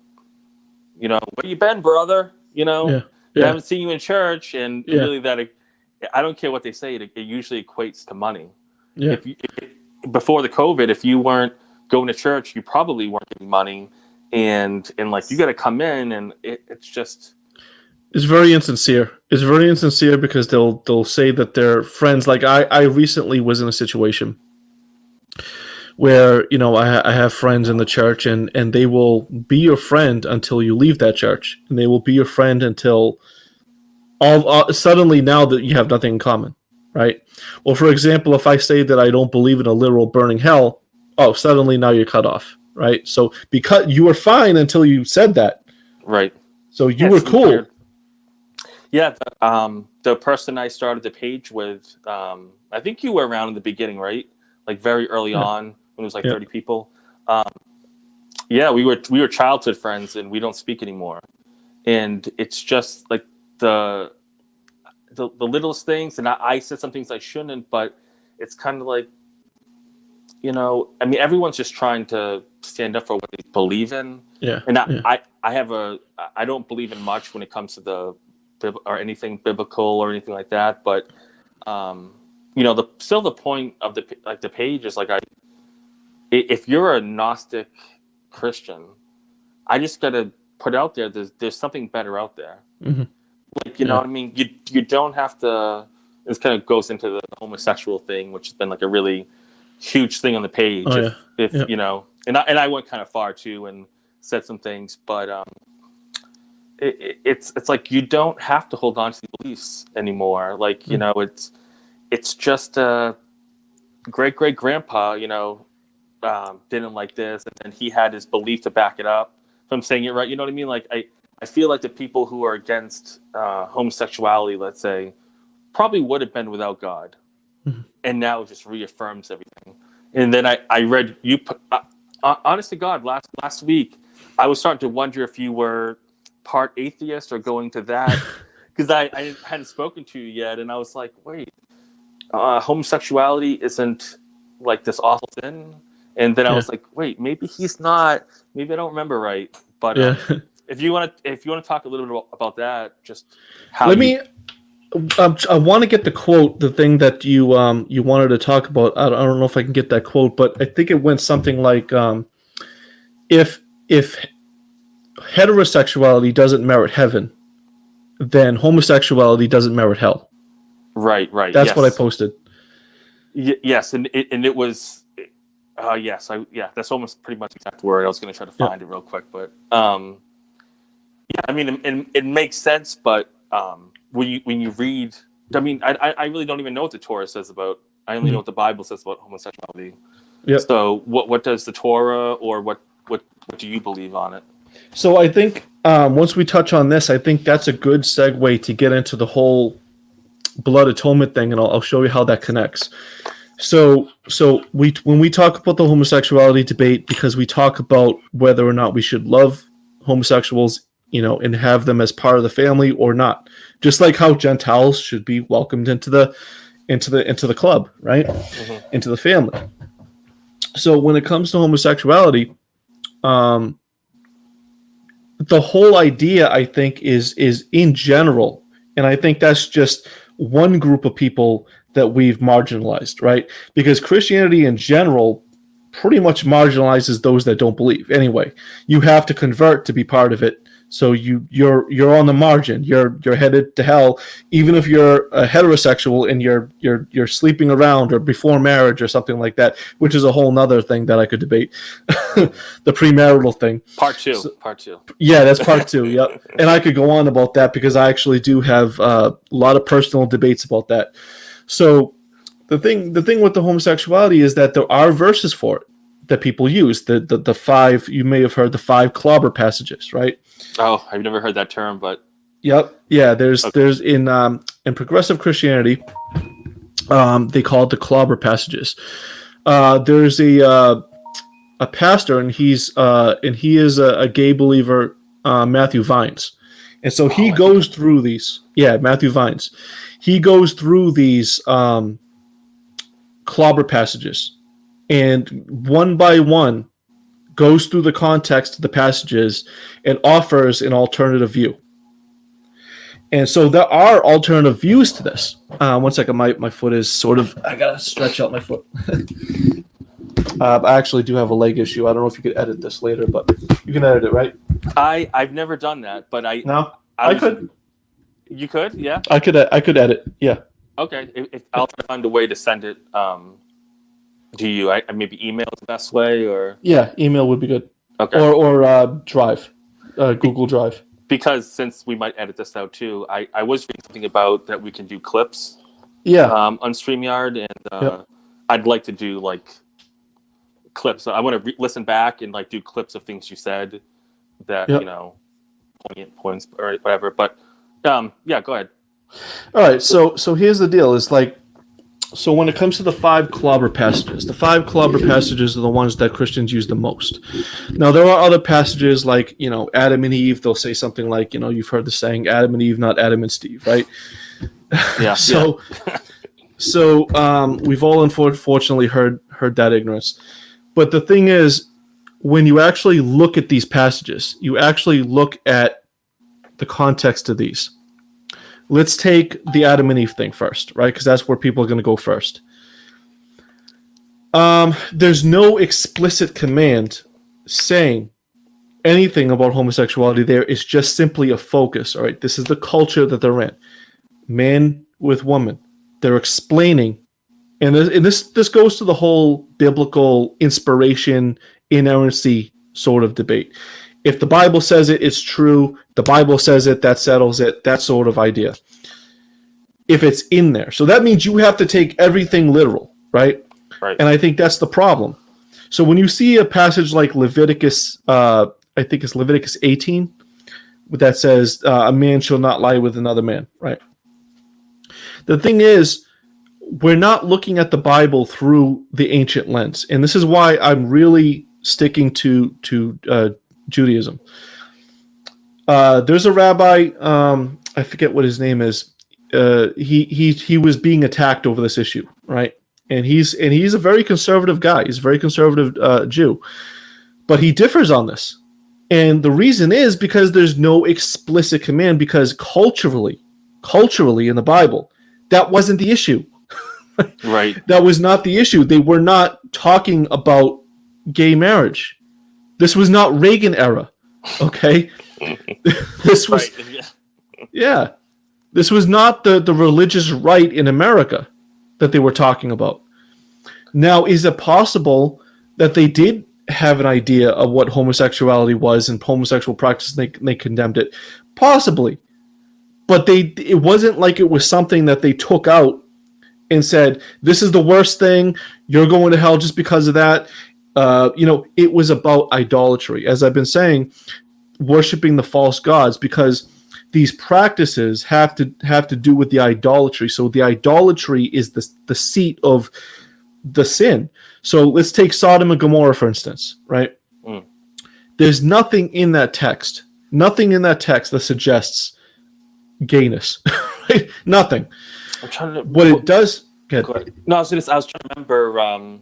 you been, brother? I haven't seen you in church, and really that. I don't care what they say. It usually equates to money. Yeah. Before the COVID, if you weren't going to church, you probably weren't getting money, and like you got to come in, and it's just. It's very insincere. It's very insincere because they'll say that they're friends. Like I recently was in a situation where I have friends in the church, and they will be your friend until you leave that church, and they will be your friend until suddenly now that you have nothing in common, right? Well, for example, if I say that I don't believe in a literal burning hell, suddenly now you're cut off, right? So because you were fine until you said that, right? So you were cool. Weird. Yeah, the person I started the page with, I think you were around in the beginning, right? Like very early on when it was like 30 people. We were childhood friends, and we don't speak anymore. And it's just like the littlest things, and I said some things I shouldn't, but it's kind of like, everyone's just trying to stand up for what they believe in. Yeah. And I don't believe in much when it comes to or anything biblical or anything like that, but the point of the page is like, if you're a Gnostic Christian, I just gotta put out there there's something better out there. Mm-hmm. Like what I mean, you don't have to. This kind of goes into the homosexual thing, which has been like a really huge thing on the page. And I went kind of far too and said some things, but it's like you don't have to hold on to the beliefs anymore. Like it's just great grandpa didn't like this, and he had his belief to back it up. If I'm saying it right, you know what I mean? Like I feel like the people who are against homosexuality, let's say, probably would have been without God, and now it just reaffirms everything. And then I read you. Honest to God, last week I was starting to wonder if you were part atheist or going to that, because I hadn't spoken to you yet, and I was like, wait, homosexuality isn't like this awful sin. And then I was like, wait, maybe he's not. Maybe I don't remember right. But if you want to talk a little bit about that, just how. I want to get the quote, the thing that you wanted to talk about. I don't know if I can get that quote, but I think it went something like, if heterosexuality doesn't merit heaven, then homosexuality doesn't merit hell. Right. That's what I Yes. posted. Yes, and it was. Yes. That's almost pretty much the exact word. I was going to try to Yeah. find it real quick, but yeah. I mean, it makes sense, but when you read, I mean, I really don't even know what the Torah says about. I only know what the Bible says about homosexuality. Yep. So what does the Torah, or what do you believe on it? So I think once we touch on this, I think that's a good segue to get into the whole blood atonement thing, and I'll show you how that connects. So when we talk about the homosexuality debate, because we talk about whether or not we should love homosexuals, and have them as part of the family or not, just like how Gentiles should be welcomed into the club, right? Into the family. So when it comes to homosexuality, the whole idea, I think, is in general, and I think that's just one group of people that we've marginalized, right? Because Christianity in general pretty much marginalizes those that don't believe. Anyway, you have to convert to be part of it. So you're on the margin. You're headed to hell, even if you're a heterosexual and you're sleeping around or before marriage or something like that, which is a whole nother thing that I could debate. The premarital thing. Part two. Yeah, that's part two. Yep, and I could go on about that because I actually do have a lot of personal debates about that. So the thing with the homosexuality is that there are verses for it that people use. The five, you may have heard the 5 clobber passages, right? Oh, I've never heard that term, but yep, yeah. There's in progressive Christianity, they call it the clobber passages. There's a pastor, and he is a gay believer, Matthew Vines, and so he goes through these. Yeah, Matthew Vines. He goes through these clobber passages, and one by one goes through the context of the passages and offers an alternative view. And so there are alternative views to this. One second, my foot is sort of, I gotta stretch out my foot. I actually do have a leg issue. I don't know if you could edit this later, but you can edit it, right? I've never done that, but I could. You could, yeah. I could edit, yeah. Okay, if I'll try to find a way to send it to you. I maybe email is the best way, or yeah, email would be good. Okay, or Drive, Google Drive. Because since we might edit this out too, I was reading something about that we can do clips. Yeah. On StreamYard, and I'd like to do like clips. I want to listen back and like do clips of things you said that poignant points or whatever. But yeah, go ahead. All right. So here's the deal: is like, so when it comes to the 5 clobber passages, the 5 clobber passages are the ones that Christians use the most. Now there are other passages like Adam and Eve. They'll say something like you've heard the saying Adam and Eve, not Adam and Steve, right? Yeah. So we've all unfortunately heard that ignorance. But the thing is, when you actually look at these passages, you actually look at the context of these. Let's take the Adam and Eve thing first, right? Because that's where people are going to go first. There's no explicit command saying anything about homosexuality there. It's just simply a focus, all right? This is the culture that they're in. Man with woman. They're explaining, and this goes to the whole biblical inspiration, inerrancy sort of debate. If the Bible says it, it's true. The Bible says it, that settles it. That sort of idea. If it's in there. So that means you have to take everything literal, right? Right. And I think that's the problem. So when you see a passage like Leviticus, I think it's Leviticus 18, that says a man shall not lie with another man, right? The thing is, we're not looking at the Bible through the ancient lens. And this is why I'm really sticking to Judaism. There's a rabbi, I forget what his name is. He was being attacked over this issue, right? And he's a very conservative guy. He's a very conservative Jew, but he differs on this. And the reason is because there's no explicit command. Because culturally in the Bible, that wasn't the issue. Right. That was not the issue. They were not talking about gay marriage. This was not Reagan era. Okay. This was, right. yeah. This was not the religious right in America that they were talking about. Now, is it possible that they did have an idea of what homosexuality was and homosexual practice, and they condemned it? Possibly. But it wasn't like it was something that they took out and said, this is the worst thing, you're going to hell just because of that. It was about idolatry. As I've been saying, worshiping the false gods, because these practices have to do with the idolatry. So the idolatry is the seat of the sin. So let's take Sodom and Gomorrah, for instance, right? Mm. There's nothing in that text that suggests gayness. Right? Nothing. I'm trying to. What it does. No, I was trying to remember.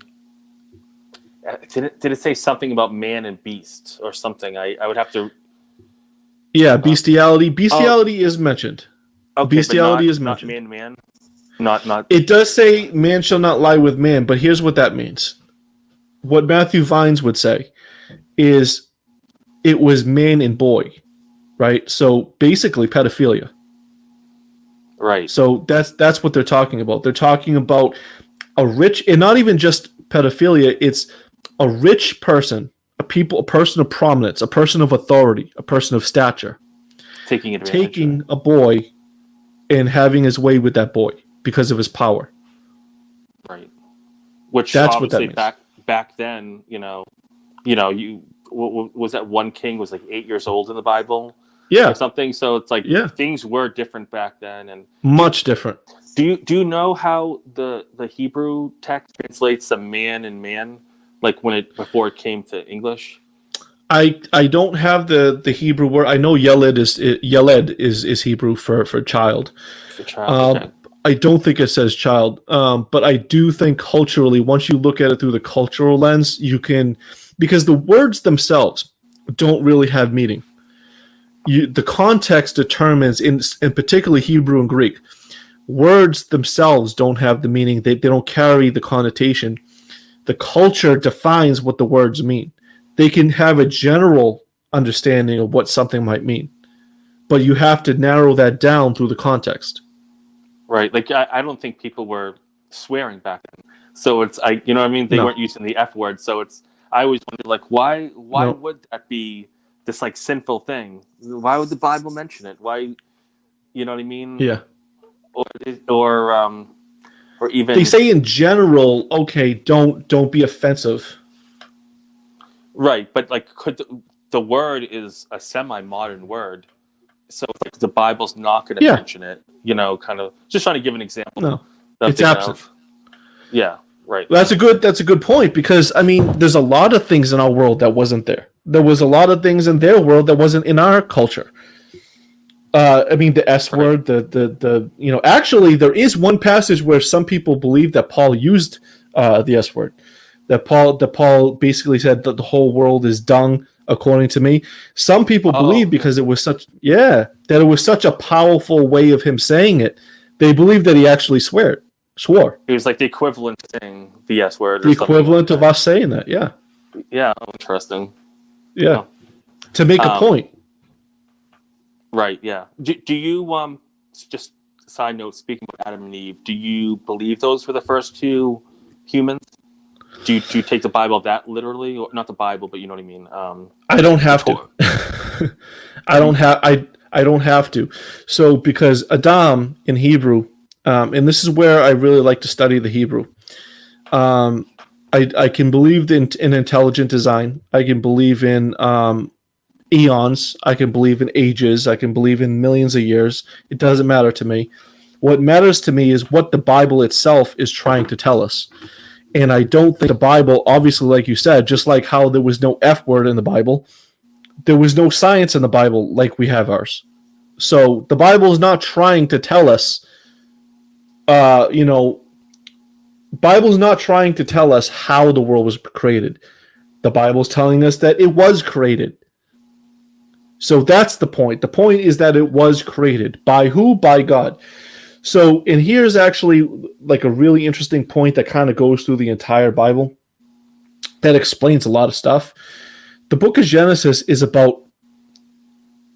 Did it say something about man and beast or something? I would have to. Yeah, bestiality. Bestiality is mentioned. Okay, bestiality is mentioned. Not man. Not. It does say man shall not lie with man, but here's what that means. What Matthew Vines would say is it was man and boy, right? So basically pedophilia. Right. So that's what they're talking about. They're talking about a rich, and not even just pedophilia, it's a rich person, a person of prominence, a person of authority, a person of stature, taking a boy and having his way with that boy because of his power. Right. Which that's obviously what that means. Back then, was that one king was like 8 years old in the Bible? Yeah. Or something. So it's like things were different back then, and much different. Do you know how the Hebrew text translates a man and man, like before it came to English? I don't have the Hebrew word. I know Yeled is Hebrew for child. For child. Okay. I don't think it says child, but I do think culturally, once you look at it through the cultural lens, you can, because the words themselves don't really have meaning. The context determines, in particularly Hebrew and Greek, words themselves don't have the meaning. They don't carry the connotation. The culture defines what the words mean. They can have a general understanding of what something might mean, but you have to narrow that down through the context. Right. Like, I don't think people were swearing back then. So it's, you know what I mean? They weren't using the F word. So I always wondered, like, why would that be this, like, sinful thing? Why would the Bible mention it? Why, you know what I mean? Yeah. Or even... They say in general, okay, don't be offensive. Right. But, like, the word is a semi-modern word. So it's like the Bible's not going to mention it, kind of just trying to give an example. No, it's absent. Yeah, right. That's a good point, because I mean, there's a lot of things in our world that wasn't there. There was a lot of things in their world that wasn't in our culture. I mean, the S word, actually, there is one passage where some people believe that Paul used the S word. That Paul basically said that the whole world is dung, according to me. Some people believe, because it was such a powerful way of him saying it, they believe that he actually swore. He was like the equivalent of saying the S word. The equivalent of us saying that, yeah. Yeah, interesting. Yeah, to make a point. Right, yeah. Do you, just side note, speaking about Adam and Eve, do you believe those were the first two humans? Do you take the Bible that literally, or not the Bible, but you know what I mean? I don't have to. I don't have to. So because Adam in Hebrew, and this is where I really like to study the Hebrew. I can believe in intelligent design. I can believe in eons. I can believe in ages. I can believe in millions of years. It doesn't matter to me. What matters to me is what the Bible itself is trying to tell us. And I don't think the Bible, obviously, like you said, just like how there was no F word in the Bible, there was no science in the Bible like we have ours. So the Bible is not trying to tell us, Bible's not trying to tell us how the world was created. The Bible's telling us that it was created. So that's the point. The point is that it was created. By who? By God. So, and here's actually like a really interesting point that kind of goes through the entire Bible that explains a lot of stuff. The book of Genesis is about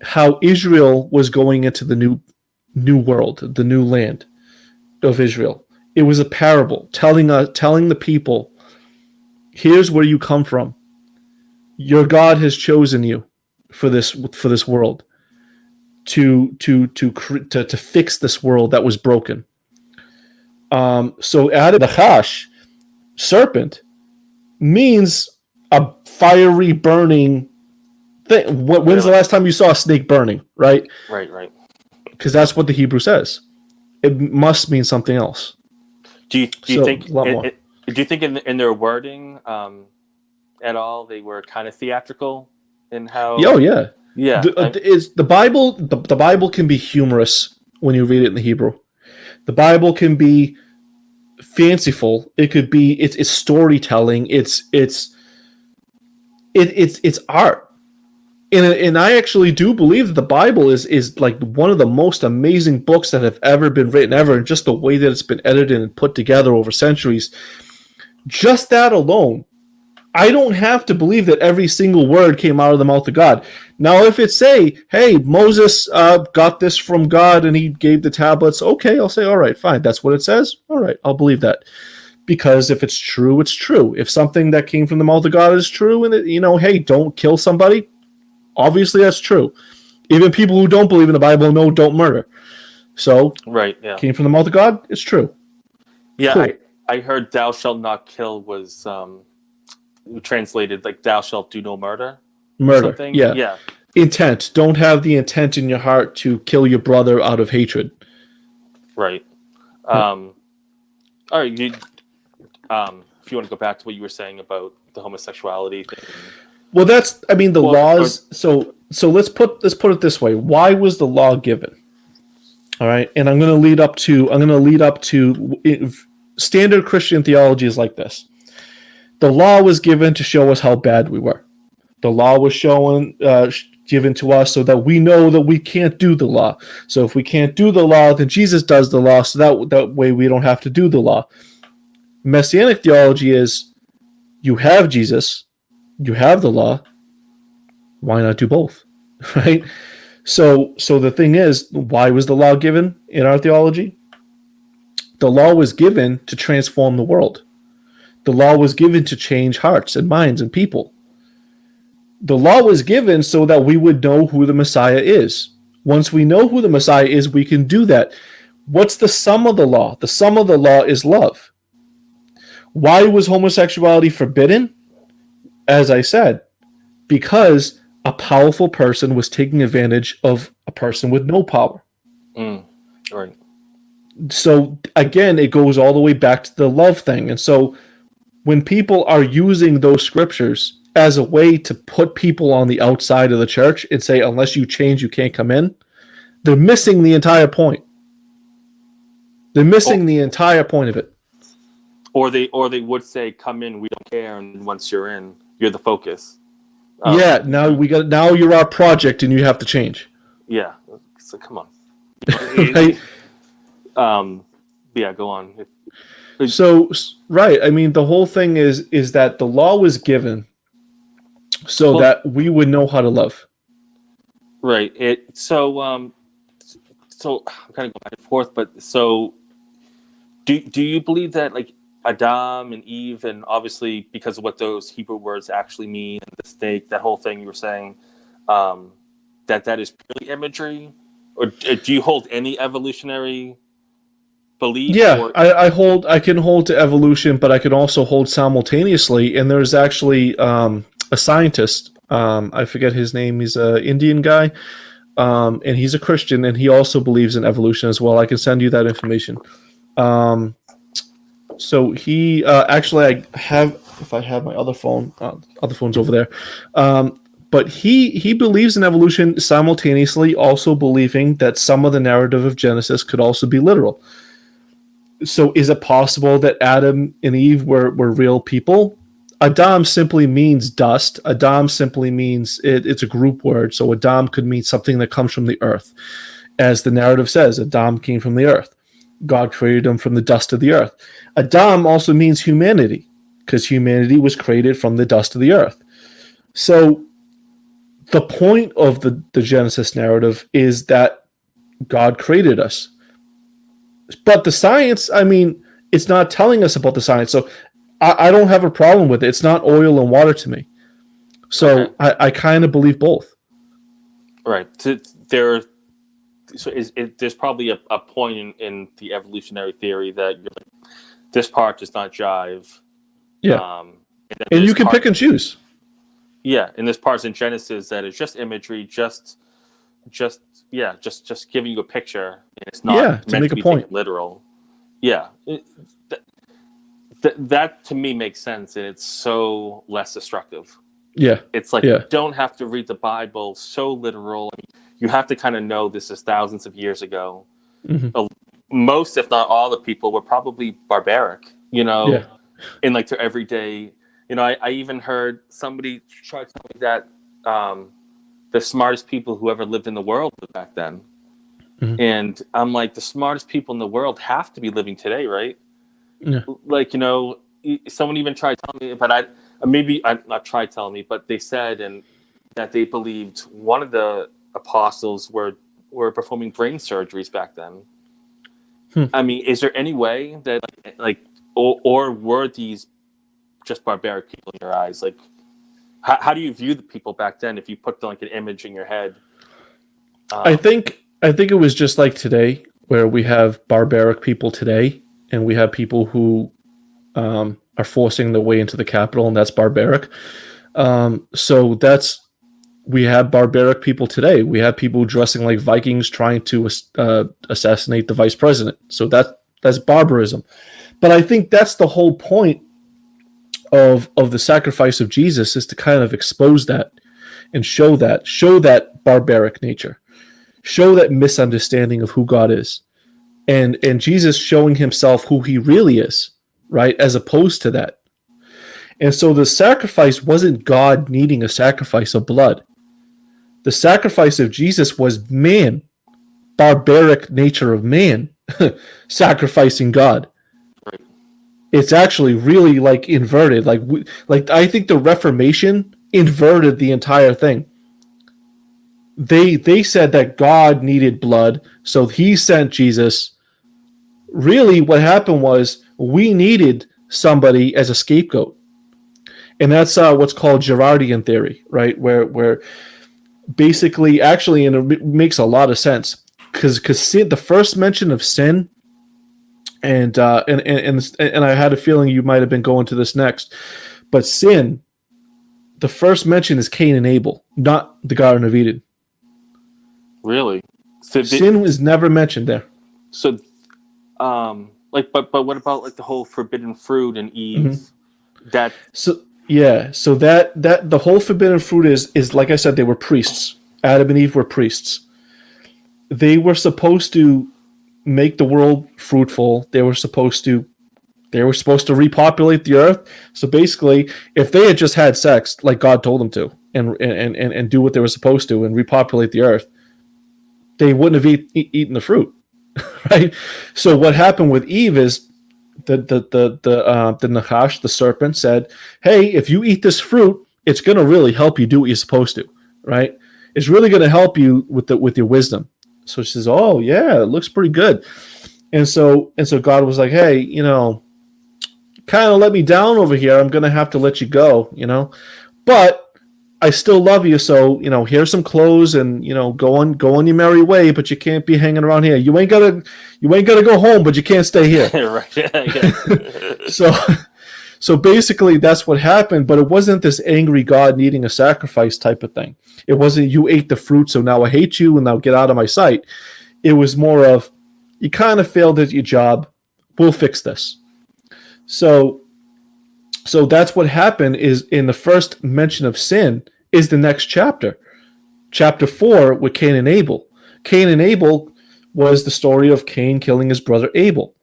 how Israel was going into the new world, the new land of Israel. It was a parable telling the people, here's where you come from. Your God has chosen you for this world to fix this world that was broken. So Adam, the Chash, serpent, means a fiery burning thing. When's the last time you saw a snake burning? Right. Right. Because that's what the Hebrew says. It must mean something else. Do you think in their wording at all they were kind of theatrical in how? Oh yeah. Yeah. The Bible? The Bible can be humorous when you read it in the Hebrew. The Bible can be fanciful. It could be it's storytelling. It's art. And I actually do believe that the Bible is like one of the most amazing books that have ever been written ever, and just the way that it's been edited and put together over centuries. Just that alone, I don't have to believe that every single word came out of the mouth of God. Now, if it say, hey, Moses got this from God and he gave the tablets, okay, I'll say, all right, fine, that's what it says. All right, I'll believe that. Because if it's true, it's true. If something that came from the mouth of God is true, and hey, don't kill somebody, obviously that's true. Even people who don't believe in the Bible know don't murder. So, right, yeah. Came from the mouth of God, it's true. Yeah, cool. I heard thou shalt not kill was translated like thou shalt do no murder. Murder, yeah. Intent. Don't have the intent in your heart to kill your brother out of hatred. Right. All right. If you want to go back to what you were saying about the homosexuality thing. Well, laws. So let's put it this way. Why was the law given? All right, and I'm going to lead up to standard Christian theology is like this. The law was given to show us how bad we were. The law was given to us so that we know that we can't do the law. So if we can't do the law, then Jesus does the law, so that way we don't have to do the law. Messianic theology is you have Jesus, you have the law, why not do both? Right? So the thing is, why was the law given in our theology? The law was given to transform the world. The law was given to change hearts and minds and people. The law was given so that we would know who the Messiah is. Once we know who the Messiah is, we can do that. What's the sum of the law? The sum of the law is love. Why was homosexuality forbidden? As I said, because a powerful person was taking advantage of a person with no power. Right. So again, it goes all the way back to the love thing. And so when people are using those scriptures as a way to put people on the outside of the church and say, unless you change, you can't come in, they're missing the entire point. They're missing the entire point of it. Or they would say, come in, we don't care, and once you're in, you're the focus. Now you're our project and you have to change. Yeah. So come on. Right? Yeah, go on. So, right. I mean, the whole thing is that the law was given so that we would know how to love. Right. So I'm kind of going back and forth, but so do you believe that like Adam and Eve, and obviously because of what those Hebrew words actually mean, and the snake, that whole thing you were saying, that is purely imagery, or do you hold any evolutionary belief? Yeah, I can hold to evolution, but I can also hold simultaneously. And there's actually a scientist. I forget his name. He's an Indian guy, and he's a Christian, and he also believes in evolution as well. I can send you that information. So he actually, if I have my other phone, other phone's over there. But he believes in evolution simultaneously, also believing that some of the narrative of Genesis could also be literal. So is it possible that Adam and Eve were real people? Adam simply means dust. Adam simply means it's a group word. So Adam could mean something that comes from the earth. As the narrative says, Adam came from the earth. God created him from the dust of the earth. Adam also means humanity, because humanity was created from the dust of the earth. So the point of the Genesis narrative is that God created us. But the science, I mean, it's not telling us about the science. So I don't have a problem with it. It's not oil and water to me. Okay. So I kind of believe both. Right. There's probably a point in the evolutionary theory that you're like, this part does not jive. Yeah. And then And you there's can pick and choose. yeah, and there's parts in Genesis that is just imagery, just giving you a picture, and it's Yeah, not to meant make to a be point. taken literal. Yeah, that to me makes sense, and it's so less destructive. Yeah. It's like you Yeah. don't have to read the Bible so literal. I mean, you have to kind of know this is thousands of years ago. Hmm. Most, if not all, the people were probably barbaric, Yeah. in like their everyday. I even heard somebody try to tell me that the smartest people who ever lived in the world lived back then. Hmm. And I'm like, the smartest people in the world have to be living today, right? Yeah. Like, someone even tried telling me, but I not tried telling me, but they said and that they believed one of the apostles were performing brain surgeries back then. Hmm. I mean, is there any way that or were these just barbaric people in your eyes? Like, how do you view the people back then if you put like an image in your head? I think it was just like today, where we have barbaric people today, and we have people who are forcing their way into the capital, and that's barbaric. So we have barbaric people today. We have people dressing like Vikings trying to assassinate the vice president. So that's barbarism. But I think that's the whole point of the sacrifice of Jesus, is to kind of expose that and show that barbaric nature, show that misunderstanding of who God is, and Jesus showing himself who he really is, right, as opposed to that. And so the sacrifice wasn't God needing a sacrifice of blood. The sacrifice of Jesus was man, barbaric nature of man, sacrificing God. Right. It's actually really like inverted. Like I think the Reformation inverted the entire thing. They said that God needed blood, so he sent Jesus. Really, what happened was we needed somebody as a scapegoat, and that's what's called Girardian theory, right? Where basically, actually, and it makes a lot of sense, because the first mention of sin, and I had a feeling you might have been going to this next, but sin, the first mention is Cain and Abel, not the Garden of Eden. Really? Sin was never mentioned there. So, but what about like the whole forbidden fruit and Eve? Mm-hmm. That So yeah, so that the whole forbidden fruit is like I said, they were priests. Adam and Eve were priests. They were supposed to make the world fruitful. They were supposed to repopulate the earth. So basically, if they had just had sex like God told them to, and do what they were supposed to and repopulate the earth, they wouldn't have eaten the fruit, right? So what happened with Eve is the Nachash, the serpent, said, "Hey, if you eat this fruit, it's going to really help you do what you're supposed to, right? It's really going to help you with your wisdom." So she says, "Oh yeah, it looks pretty good." And so God was like, "Hey, kind of let me down over here. I'm going to have to let you go, but I still love you. So, here's some clothes and, go on your merry way, but you can't be hanging around here. You ain't gotta go home, but you can't stay here." right? Yeah. So basically that's what happened, but it wasn't this angry God needing a sacrifice type of thing. It wasn't you ate the fruit, so now I hate you and now get out of my sight. It was more of, you kind of failed at your job. We'll fix this. So that's what happened. Is in the first mention of sin is the next chapter. Chapter 4 with Cain and Abel. Cain and Abel was the story of Cain killing his brother Abel.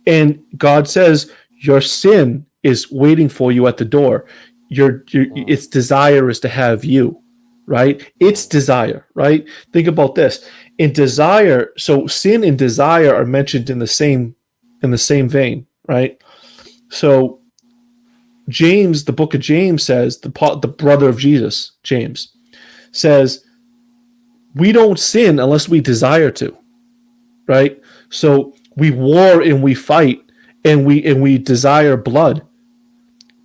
And God says, your sin is waiting for you at the door. Its desire is to have you, right? Its desire, right? Think about this. In desire, so sin and desire are mentioned in the same vein, right? So James, the book of James says, the brother of Jesus, James, says, we don't sin unless we desire to, right? So we war and we fight and we desire blood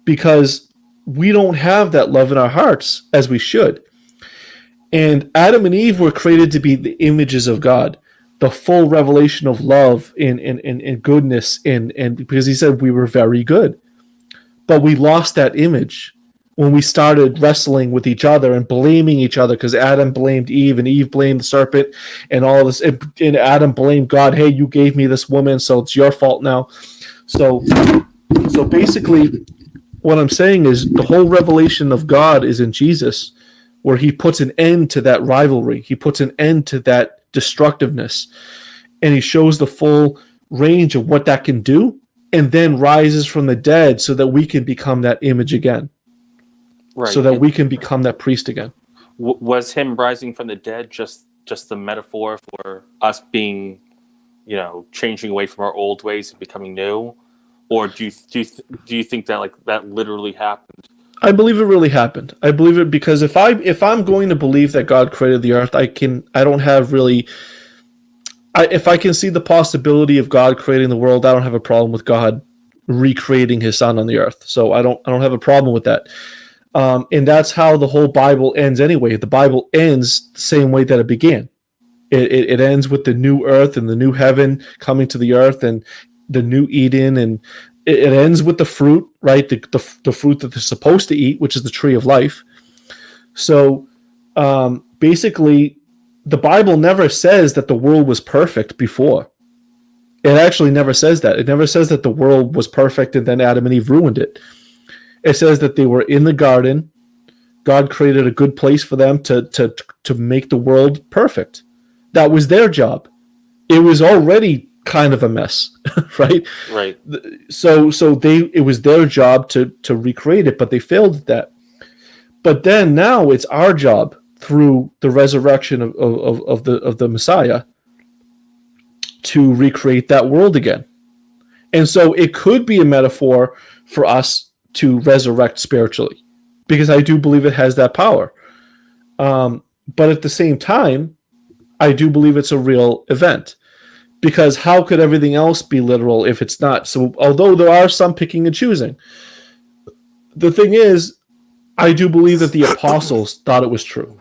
because we don't have that love in our hearts as we should. And Adam and Eve were created to be the images of God, the full revelation of love and goodness, and because he said we were very good. But we lost that image when we started wrestling with each other and blaming each other, because Adam blamed Eve and Eve blamed the serpent and all this, and Adam blamed God. Hey, you gave me this woman, so it's your fault now. So basically what I'm saying is the whole revelation of God is in Jesus, where he puts an end to that rivalry. He puts an end to that destructiveness, and he shows the full range of what that can do, and then rises from the dead so that we can become that image again. Right. So that we can become that priest again. Was him rising from the dead just the metaphor for us being, changing away from our old ways and becoming new? Or do you think that like that literally happened? I believe it really happened. I believe it because if I'm going to believe that God created the earth, if I can see the possibility of God creating the world, I don't have a problem with God recreating his son on the earth. So I don't have a problem with that. And that's how the whole Bible ends anyway. The Bible ends the same way that it began. It ends with the new earth and the new heaven coming to the earth and the new Eden, and it ends with the fruit, right? The fruit that they're supposed to eat, which is the tree of life. So basically, the Bible never says that the world was perfect before. It actually never says that. It never says that the world was perfect and then Adam and Eve ruined it. It says that they were in the garden. God created a good place for them to make the world perfect. That was their job. It was already kind of a mess, right? Right. So it was their job to recreate it, but they failed at that. But then now it's our job through the resurrection of the Messiah to recreate that world again. And so it could be a metaphor for us to resurrect spiritually, because I do believe it has that power. But at the same time, I do believe it's a real event, because how could everything else be literal if it's not? So although there are some picking and choosing, the thing is, I do believe that the apostles thought it was true.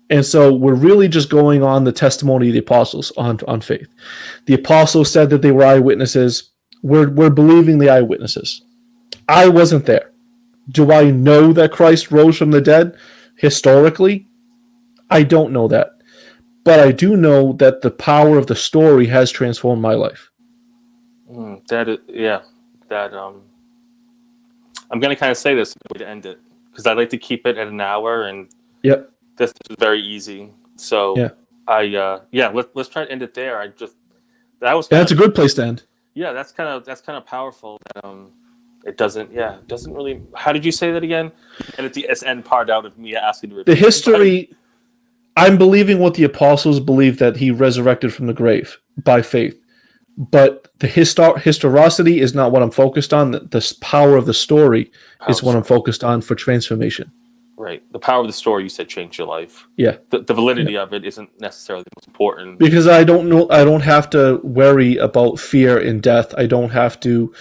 And so we're really just going on the testimony of the apostles on faith. The apostles said that they were eyewitnesses. We're believing the eyewitnesses. I wasn't there. Do I know that Christ rose from the dead historically? I don't know that. But I do know that the power of the story has transformed my life. I'm going to kind of say this way to end it, because I'd like to keep it at an hour, and yep. This is very easy. So yeah. Let's try to end it there. That's a good place to end. Yeah, that's kind of powerful. It doesn't really. How did you say that again? And at the end part out of me asking to repeat. The history. I'm believing what the apostles believed, that he resurrected from the grave by faith. But the historicity is not what I'm focused on. The power of the story is what I'm focused on for transformation. Right. The power of the story, you said, changed your life. Yeah. The validity of it isn't necessarily the most important. Because I don't have to worry about fear and death. I don't have to.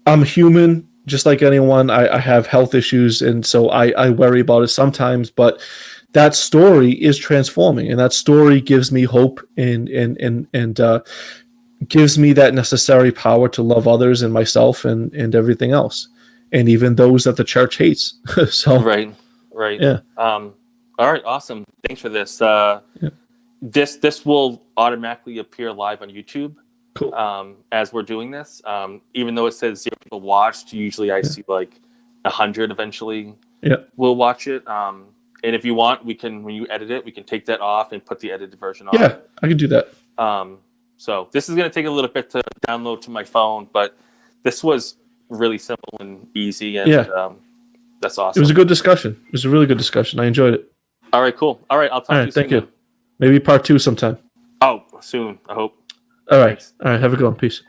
I'm human, just like anyone. I have health issues, and so I worry about it sometimes. But that story is transforming, and that story gives me hope and gives me that necessary power to love others and myself and everything else, and even those that the church hates. So right. Yeah. All right. Awesome. Thanks for this. This will automatically appear live on YouTube. Cool. As we're doing this, even though it says 0 people watched, usually I see like 100 eventually. Yeah. We'll watch it. And if you want, we can, when you edit it, we can take that off and put the edited version on. Yeah, I can do that. So this is going to take a little bit to download to my phone, but this was really simple and easy, and that's awesome. It was a good discussion. It was a really good discussion. I enjoyed it. All right, cool. All right, I'll talk to you soon. Thank you. Maybe part 2 sometime. Oh, soon, I hope. All right. Thanks. All right, have a good one. Peace.